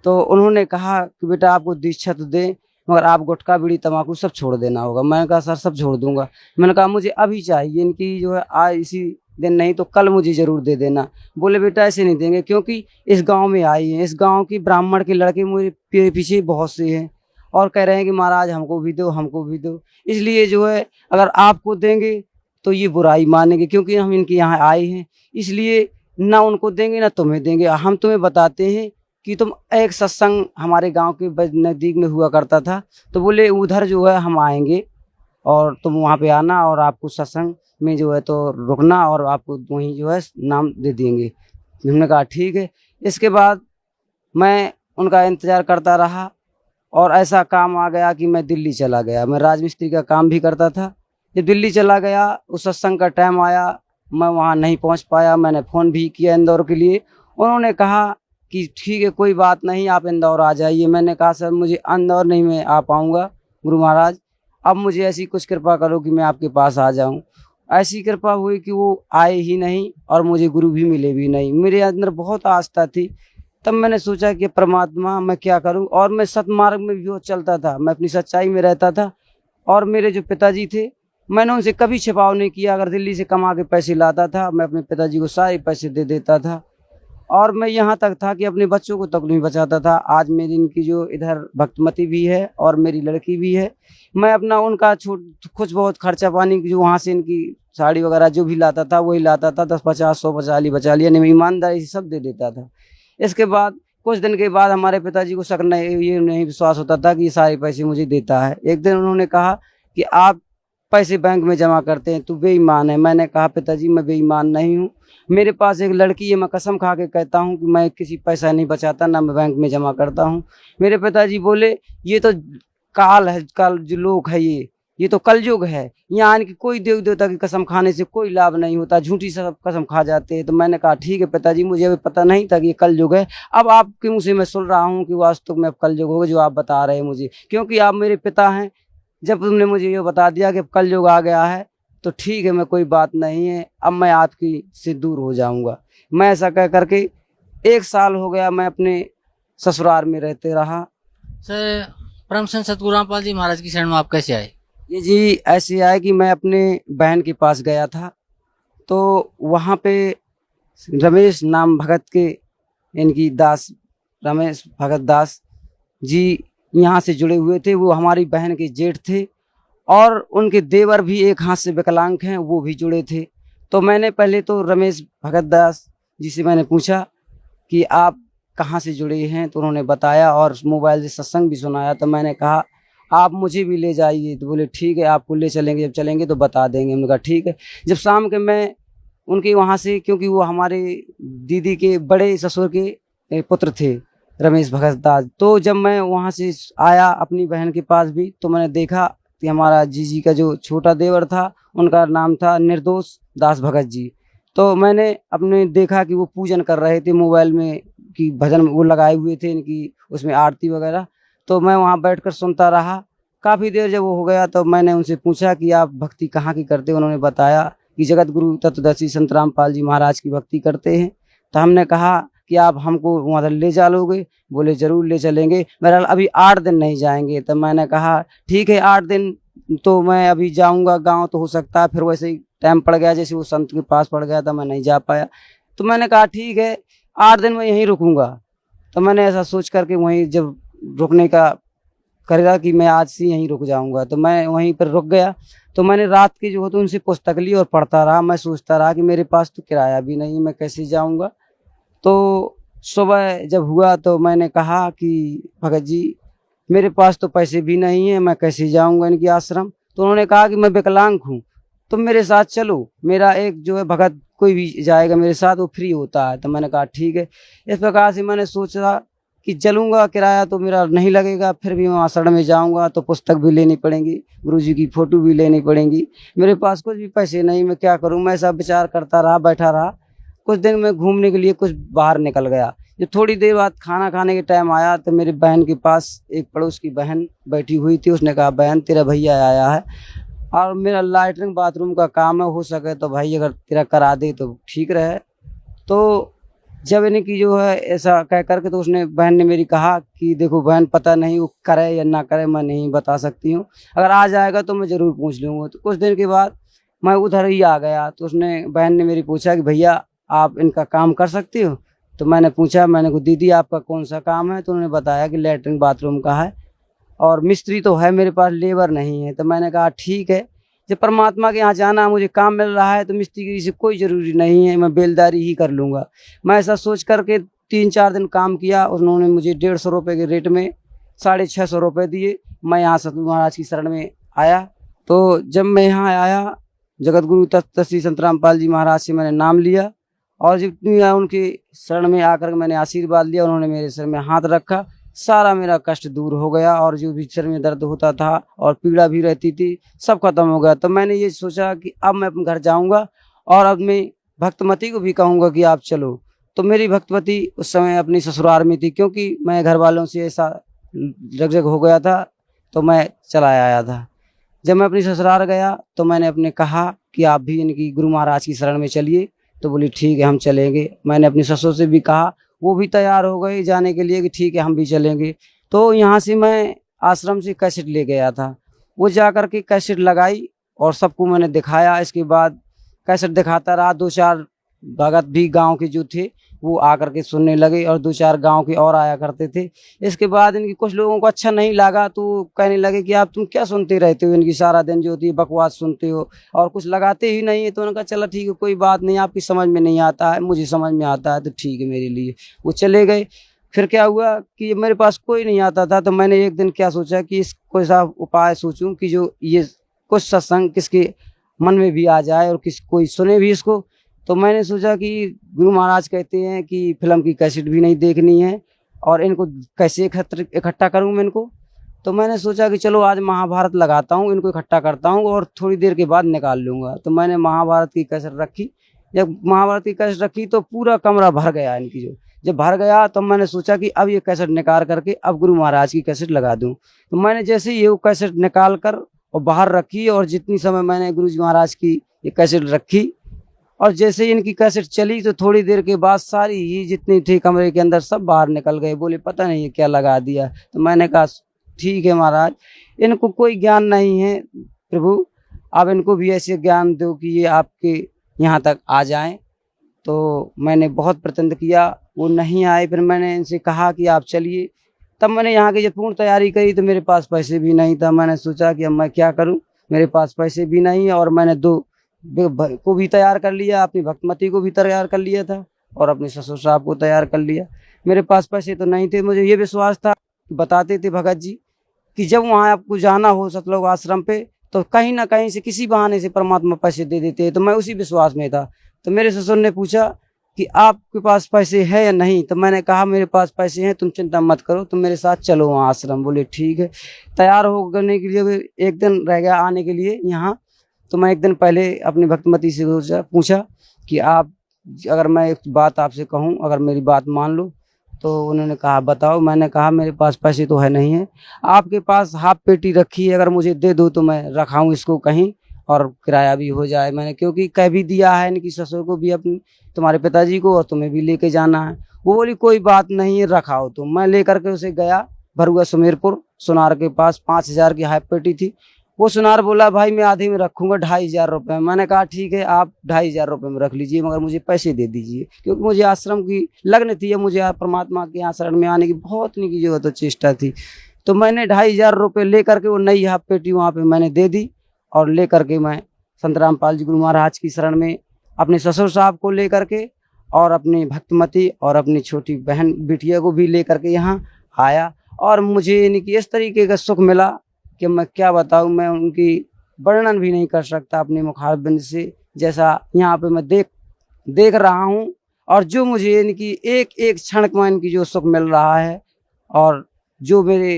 तो उन्होंने कहा कि बेटा आपको दीक्षा तो दें, मगर आप गुटखा बीड़ी तम्बाकू सब छोड़ देना होगा। मैंने कहा सर सब छोड़ दूंगा। मैंने कहा मुझे अभी चाहिए, इनकी जो है आज इसी दिन नहीं तो कल मुझे ज़रूर दे देना। बोले बेटा ऐसे नहीं देंगे, क्योंकि इस गांव में आई हैं, इस गांव की ब्राह्मण के लड़के मेरे पीछे बहुत से हैं और कह रहे हैं कि महाराज हमको भी दो, हमको भी दो। इसलिए जो है अगर आपको देंगे तो ये बुराई मानेंगे, क्योंकि हम इनके यहाँ आए हैं, इसलिए ना उनको देंगे ना तुम्हें देंगे। हम तुम्हें बताते हैं कि तुम एक सत्संग हमारे गांव के नज़दीक में हुआ करता था, तो बोले उधर जो है हम आएंगे और तुम वहाँ पे आना और आपको सत्संग में जो है तो रुकना और आपको वहीं जो है नाम दे देंगे। हमने कहा ठीक है। इसके बाद मैं उनका इंतज़ार करता रहा और ऐसा काम आ गया कि मैं दिल्ली चला गया। मैं राजमिस्त्री का काम भी करता था। जब दिल्ली चला गया, उस सत्संग का टाइम आया, मैं वहाँ नहीं पहुँच पाया। मैंने फ़ोन भी किया इंदौर के लिए, उन्होंने कहा कि ठीक है कोई बात नहीं, आप इंदौर आ जाइए। मैंने कहा सर मुझे इंदौर नहीं मैं आ पाऊँगा गुरु महाराज, अब मुझे ऐसी कुछ कृपा करो कि मैं आपके पास आ जाऊँ। ऐसी कृपा हुई कि वो आए ही नहीं और मुझे गुरु भी मिले भी नहीं। मेरे अंदर बहुत आस्था थी। तब मैंने सोचा कि परमात्मा मैं क्या करूं। और मैं सतमार्ग में भी चलता था, मैं अपनी सच्चाई में रहता था। और मेरे जो पिताजी थे, मैंने उनसे कभी छिपाव नहीं किया। अगर दिल्ली से कमा के पैसे लाता था, मैं अपने पिताजी को सारे पैसे दे देता था। और मैं यहाँ तक था कि अपने बच्चों को तक नहीं बचाता था। आज मेरी इनकी जो इधर भक्तमती भी है और मेरी लड़की भी है, मैं अपना उनका कुछ बहुत खर्चा पानी जो वहाँ से इनकी साड़ी वगैरह जो भी लाता था वही लाता था, 10-50-100 बचा लिया, नहीं ईमानदारी से सब दे देता था। इसके बाद कुछ दिन के बाद हमारे पिताजी को शक नहीं, ये नहीं विश्वास होता था कि ये सारे पैसे मुझे देता है। एक दिन उन्होंने कहा कि आप पैसे बैंक में जमा करते हैं, तू बेईमान है। मैंने कहा पिताजी मैं बेईमान नहीं हूँ, मेरे पास एक लड़की है, मैं कसम खा के कहता हूँ कि मैं किसी पैसा नहीं बचाता, ना मैं बैंक में जमा करता हूँ। मेरे पिताजी बोले ये तो काल है, काल जो लोग है, ये तो कलयुग है, यहाँ आने की कोई देव देवता की कसम खाने से कोई लाभ नहीं होता, झूठी सब कसम खा जाते हैं। तो मैंने कहा ठीक है पिताजी, मुझे अभी पता नहीं था कि ये कलयुग है, अब आपके मुँह से मैं सुन रहा हूँ कि वास्तव में अब कलयुग होगा जो आप बता रहे हैं मुझे, क्योंकि आप मेरे पिता हैं। जब तुमने मुझे ये बता दिया कि अब कलयुग आ गया है तो ठीक है, मैं कोई बात नहीं है, अब मैं आपकी से दूर हो जाऊंगा। मैं ऐसा कह करके 1 साल हो गया मैं अपने ससुराल में रहते रहा। सर, परम संत सतगुरु रामपाल जी महाराज की शरण में आप कैसे आए? ये जी ऐसे आए कि मैं अपने बहन के पास गया था, तो वहाँ पे रमेश नाम भगत के, इनकी दास रमेश भगत दास जी यहाँ से जुड़े हुए थे। वो हमारी बहन के जेठ थे और उनके देवर भी एक हाथ से विकलांग हैं, वो भी जुड़े थे। तो मैंने पहले तो रमेश भगत दास जी से मैंने पूछा कि आप कहाँ से जुड़े हैं, तो उन्होंने बताया और मोबाइल से सत्संग भी सुनाया। तो मैंने कहा आप मुझे भी ले जाइए, तो बोले ठीक है आपको ले चलेंगे, जब चलेंगे तो बता देंगे। हमने कहा ठीक है। जब शाम के मैं उनके वहाँ से, क्योंकि वो हमारे दीदी के बड़े ससुर के पुत्र थे रमेश भगत दास, तो जब मैं वहाँ से आया अपनी बहन के पास भी, तो मैंने देखा कि हमारा जीजी का जो छोटा देवर था उनका नाम था निर्दोष दास भगत जी। तो मैंने अपने देखा कि वो पूजन कर रहे थे, मोबाइल में कि भजन वो लगाए हुए थे इनकी, उसमें आरती वगैरह। तो मैं वहाँ बैठकर सुनता रहा। काफ़ी देर जब वो हो गया तो मैंने उनसे पूछा कि आप भक्ति कहाँ की करते हो। उन्होंने बताया कि जगत गुरु तत्वदर्शी संत रामपाल जी महाराज की भक्ति करते हैं। तो हमने कहा कि आप हमको वहाँ ले चलोगे? बोले जरूर ले चलेंगे। बहरहाल अभी 8 दिन नहीं जाएंगे। तो मैंने कहा ठीक है 8 दिन तो मैं अभी जाऊँगा गाँव, तो हो सकता है फिर वैसे ही टाइम पड़ गया, जैसे वो संत के पास पड़ गया था, मैं नहीं जा पाया। तो मैंने कहा ठीक है 8 दिन मैं यहीं रुकूंगा। तो मैंने ऐसा सोच करके वहीं जब रुकने का करेगा कि मैं आज से यहीं रुक जाऊंगा, तो मैं वहीं पर रुक गया। तो मैंने रात की जो होती उनसे पुस्तक ली और पढ़ता रहा। मैं सोचता रहा कि मेरे पास तो किराया भी नहीं, मैं कैसे जाऊंगा। तो सुबह जब हुआ तो मैंने कहा कि भगत जी मेरे पास तो पैसे भी नहीं है, मैं कैसे जाऊंगा इनके आश्रम। तो उन्होंने कहा कि मैं विकलांग हूँ, तुम मेरे साथ चलो, मेरा एक जो है भगत कोई भी जाएगा मेरे साथ, वो फ्री होता है। तो मैंने कहा ठीक है। इस प्रकार से मैंने सोचा कि चलूंगा, किराया तो मेरा नहीं लगेगा, फिर भी मैं आश्रम में जाऊंगा तो पुस्तक भी लेनी पड़ेंगी, गुरुजी की फोटो भी लेनी पड़ेंगी, मेरे पास कुछ भी पैसे नहीं, मैं क्या करूं। मैं सब विचार करता रहा, बैठा रहा। कुछ दिन में घूमने के लिए कुछ बाहर निकल गया। जब थोड़ी देर बाद खाना खाने के टाइम आया तो मेरी बहन के पास एक पड़ोस की बहन बैठी हुई थी। उसने कहा बहन तेरा भैया आया है और मेरा लैट्रिन बाथरूम का काम है, हो सके तो भाई अगर तेरा करा दे तो ठीक रहे। तो जब इनकी जो है ऐसा कह करके, तो उसने बहन ने मेरी कहा कि देखो बहन पता नहीं वो करे या ना करे, मैं नहीं बता सकती हूँ, अगर आ जाएगा तो मैं ज़रूर पूछ लूँगा। तो कुछ दिन के बाद मैं उधर ही आ गया। तो उसने बहन ने मेरी पूछा कि भैया आप इनका काम कर सकती हो। तो मैंने पूछा, मैंने को दीदी आपका कौन सा काम है। तो उन्होंने बताया कि लैट्रिन बाथरूम का है और मिस्त्री तो है, मेरे पास लेबर नहीं है। तो मैंने कहा ठीक है, जब परमात्मा के यहाँ जाना मुझे काम मिल रहा है तो मिस्त्री से कोई ज़रूरी नहीं है, मैं बेलदारी ही कर लूँगा। मैं ऐसा सोच करके 3-4 दिन काम किया। उन्होंने मुझे 150 रुपये के रेट में 650 रुपये दिए। मैं यहाँ सतगुरु महाराज की शरण में आया। तो जब मैं यहाँ आया, जगत गुरु तत्वदर्शी संत रामपाल जी महाराज से मैंने नाम लिया और जितनी उनके शरण में आकर मैंने आशीर्वाद लिया, उन्होंने मेरे सिर में हाथ रखा, सारा मेरा कष्ट दूर हो गया और जो भी सिर में दर्द होता था और पीड़ा भी रहती थी सब खत्म हो गया। तो मैंने ये सोचा कि अब मैं अपने घर जाऊंगा और अब मैं भक्तमती को भी कहूँगा कि आप चलो। तो मेरी भक्तमती उस समय अपनी ससुराल में थी, क्योंकि मैं घर वालों से ऐसा जग हो गया था तो मैं चला आया था। जब मैं अपनी ससुराल गया तो मैंने अपने कहा कि आप भी इनकी गुरु महाराज की शरण में चलिए। तो बोली ठीक है हम चलेंगे। मैंने अपनी ससुर से भी कहा, वो भी तैयार हो गए जाने के लिए कि ठीक है हम भी चलेंगे। तो यहाँ से मैं आश्रम से कैसेट ले गया था, वो जा कर के कैसेट लगाई और सबको मैंने दिखाया। इसके बाद कैसेट दिखाता रहा। 2-4 भगत भी गांव के जो थे वो आकर के सुनने लगे और 2-4 गांव के और आया करते थे। इसके बाद इनकी कुछ लोगों को अच्छा नहीं लगा तो कहने लगे कि आप तुम क्या सुनते रहते हो, इनकी सारा दिन जो होती है बकवास सुनते हो और कुछ लगाते ही नहीं है। तो उन्होंने कहा चलो ठीक है कोई बात नहीं, आपकी समझ में नहीं आता है, मुझे समझ में आता है तो ठीक है मेरे लिए। वो चले गए। फिर क्या हुआ कि मेरे पास कोई नहीं आता था तो मैंने एक दिन क्या सोचा कि इस कोई सा उपाय सोचूं कि जो ये कुछ सत्संग किसके मन में भी आ जाए और कोई सुने भी इसको। तो मैंने सोचा कि गुरु महाराज कहते हैं कि फिल्म की कैसेट भी नहीं देखनी है और इनको कैसे इकट्ठा करूं मैं इनको। तो मैंने सोचा कि चलो आज महाभारत लगाता हूं, इनको इकट्ठा करता हूं और थोड़ी देर के बाद निकाल लूँगा। तो मैंने महाभारत की कैसेट रखी। जब महाभारत की कैसेट रखी तो पूरा कमरा भर गया इनकी। जब भर गया तो मैंने सोचा कि अब ये कैसेट निकाल करके अब गुरु महाराज की कैसेट लगा दूं। तो मैंने जैसे ये कैसेट निकाल कर और बाहर रखी और जितनी समय मैंने गुरु जी महाराज की ये कैसेट रखी और जैसे ही इनकी कैसेट चली तो थोड़ी देर के बाद सारी ही जितनी थी कमरे के अंदर सब बाहर निकल गए। बोले पता नहीं ये क्या लगा दिया। तो मैंने कहा ठीक है महाराज, इनको कोई ज्ञान नहीं है प्रभु, आप इनको भी ऐसे ज्ञान दो कि ये आपके यहाँ तक आ जाएं। तो मैंने बहुत प्रयत्न किया, वो नहीं आए। फिर मैंने इनसे कहा कि आप चलिए। तब मैंने यहाँ की जब पूर्ण तैयारी करी तो मेरे पास पैसे भी नहीं था। मैंने सोचा कि अब मैं क्या करूं, मेरे पास पैसे भी नहीं है और मैंने 2 को भी तैयार कर लिया, अपनी भक्तमती को भी तैयार कर लिया था और अपने ससुर साहब को तैयार कर लिया। मेरे पास पैसे तो नहीं थे। मुझे ये विश्वास था, बताते थे भगत जी कि जब वहाँ आपको जाना हो सतलोक आश्रम पे तो कहीं ना कहीं से किसी बहाने से परमात्मा पैसे दे देते हैं। तो मैं उसी विश्वास में था। तो मेरे ससुर ने पूछा कि आपके पास पैसे है या नहीं। तो मैंने कहा मेरे पास पैसे हैं, तुम चिंता मत करो, तुम मेरे साथ चलो वहाँ आश्रम। बोले ठीक है। तैयार होने के लिए एक दिन रह गया आने के लिए यहाँ। तो मैं एक दिन पहले अपनी भक्तमती से पूछा कि आप अगर मैं एक बात आपसे कहूँ, अगर मेरी बात मान लो। तो उन्होंने कहा बताओ। मैंने कहा मेरे पास पैसे तो है नहीं है, आपके पास हाफ पेटी रखी है, अगर मुझे दे दो तो मैं रखाऊँ इसको कहीं और किराया भी हो जाए। मैंने क्योंकि कह भी दिया है इनकी ससुर को भी, अपनी तुम्हारे पिताजी को, और तुम्हें भी लेके जाना है। वो बोली कोई बात नहीं है, रखाओ। तो मैं लेकर के उसे गया भरुआ सुमेरपुर सुनार के पास। 5000 की हाफ पेटी थी। वो सुनार बोला भाई मैं आधे में रखूंगा 2500 रुपये। मैंने कहा ठीक है आप 2500 रुपये में रख लीजिए, मगर मुझे पैसे दे दीजिए, क्योंकि मुझे आश्रम की लगन थी, मुझे परमात्मा के यहाँ शरण में आने की बहुत की जो तो चेष्टा थी। तो मैंने 2500 रुपये ले करके वो नई हाफ पेटी वहाँ पे मैंने दे दी और ले करके मैं संत रामपाल जी गुरु महाराज की शरण में अपने ससुर साहब को ले करके और अपनी भक्तमती और अपनी छोटी बहन बिटिया को भी ले करके यहाँ आया। और मुझे इनकी इस तरीके का सुख मिला कि मैं क्या बताऊँ, मैं उनकी वर्णन भी नहीं कर सकता अपने मुखारबिंद से, जैसा यहाँ पे मैं देख रहा हूँ। और जो मुझे इनकी एक एक क्षण में इनकी जो सुख मिल रहा है और जो मेरे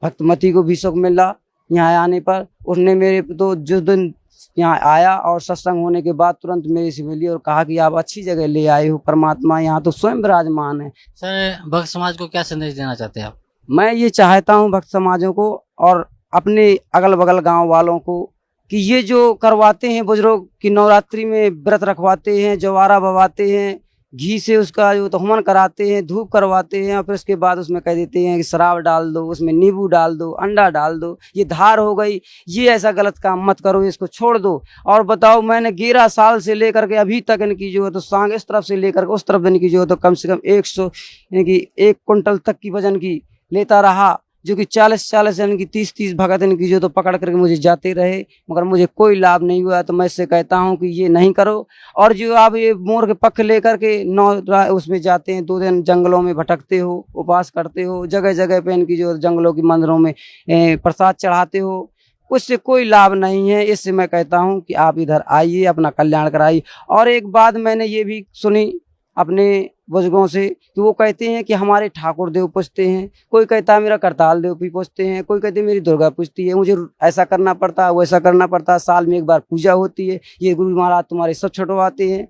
भक्तमती को भी सुख मिला यहाँ आने पर। उसने मेरे तो जिस दिन यहाँ आया और सत्संग होने के बाद तुरंत मेरे से मिली और कहा कि आप अच्छी जगह ले आए हो, परमात्मा यहाँ तो स्वयं विराजमान है। सर भक्त समाज को क्या संदेश देना चाहते हैं आप? मैं ये चाहता हूँ भक्त समाजों को और अपने अगल बगल गांव वालों को कि ये जो करवाते हैं बुजुर्ग की नवरात्रि में व्रत रखवाते हैं, जवारा भवाते हैं, घी से उसका जो तो हवन कराते हैं, धूप करवाते हैं और फिर उसके बाद उसमें कह देते हैं कि शराब डाल दो, उसमें नींबू डाल दो, अंडा डाल दो, ये धार हो गई, ये ऐसा गलत काम मत करो, इसको छोड़ दो। और बताओ मैंने 11 साल से लेकर के अभी तक इनकी जो है तो सांग इस तरफ से लेकर के उस तरफ इनकी जो है तो कम से कम 100 इनकी 1 कुंटल तक की वजन की लेता रहा, जो कि 40 इनकी 30 भगत इनकी जो तो पकड़ करके मुझे जाते रहे, मगर मुझे कोई लाभ नहीं हुआ। तो मैं इससे कहता हूं कि ये नहीं करो। और जो आप ये मोर के पक्ष लेकर के उसमें जाते हैं, 2 दिन जंगलों में भटकते हो, उपवास करते हो, जगह जगह पे इनकी जो जंगलों की मंदिरों में प्रसाद चढ़ाते हो, उससे कोई लाभ नहीं है। इससे मैं कहता हूँ कि आप इधर आइए, अपना कल्याण कराइए। और एक बात मैंने ये भी सुनी अपने बुजुर्गों से कि वो कहते हैं कि हमारे ठाकुर देव पूछते हैं, कोई कहता है मेरा करताल देव भी पूछते हैं, कोई कहते हैं मेरी दुर्गा पूछती है, मुझे ऐसा करना पड़ता है वैसा करना पड़ता है, साल में 1 बार पूजा होती है, ये गुरु महाराज तुम्हारे सब छुटवाते हैं।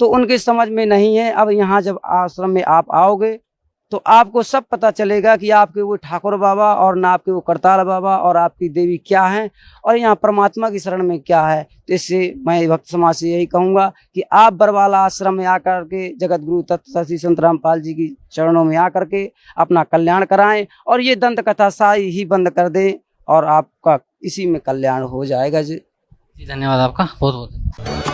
तो उनके समझ में नहीं है। अब यहाँ जब आश्रम में आप आओगे तो आपको सब पता चलेगा कि आपके वो ठाकुर बाबा और ना आपके वो करताल बाबा और आपकी देवी क्या हैं और यहाँ परमात्मा की शरण में क्या है। तो इससे मैं भक्त समाज से यही कहूँगा कि आप बरवाला आश्रम में आकर के जगत गुरु तत्व श्री संत रामपाल जी की चरणों में आकर के अपना कल्याण कराएं और ये दंत कथा सारी ही बंद कर दें और आपका इसी में कल्याण हो जाएगा। जी धन्यवाद आपका बहुत बहुत।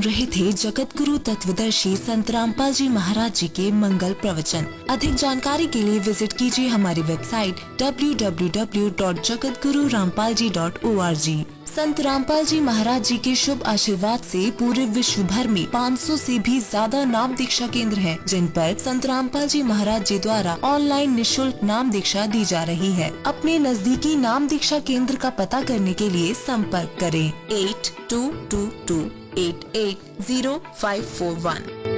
रहे थे जगत गुरु तत्वदर्शी संत रामपाल जी महाराज जी के मंगल प्रवचन। अधिक जानकारी के लिए विजिट कीजिए हमारी वेबसाइट www.jagatgururampalji.org। संत रामपाल जी महाराज जी के शुभ आशीर्वाद से पूरे विश्व भर में 500 से भी ज्यादा नाम दीक्षा केंद्र हैं, जिन पर संत रामपाल जी महाराज जी द्वारा ऑनलाइन निशुल्क नाम दीक्षा दी जा रही है। अपने नजदीकी नाम दीक्षा केंद्र का पता करने के लिए संपर्क करें 8222880541।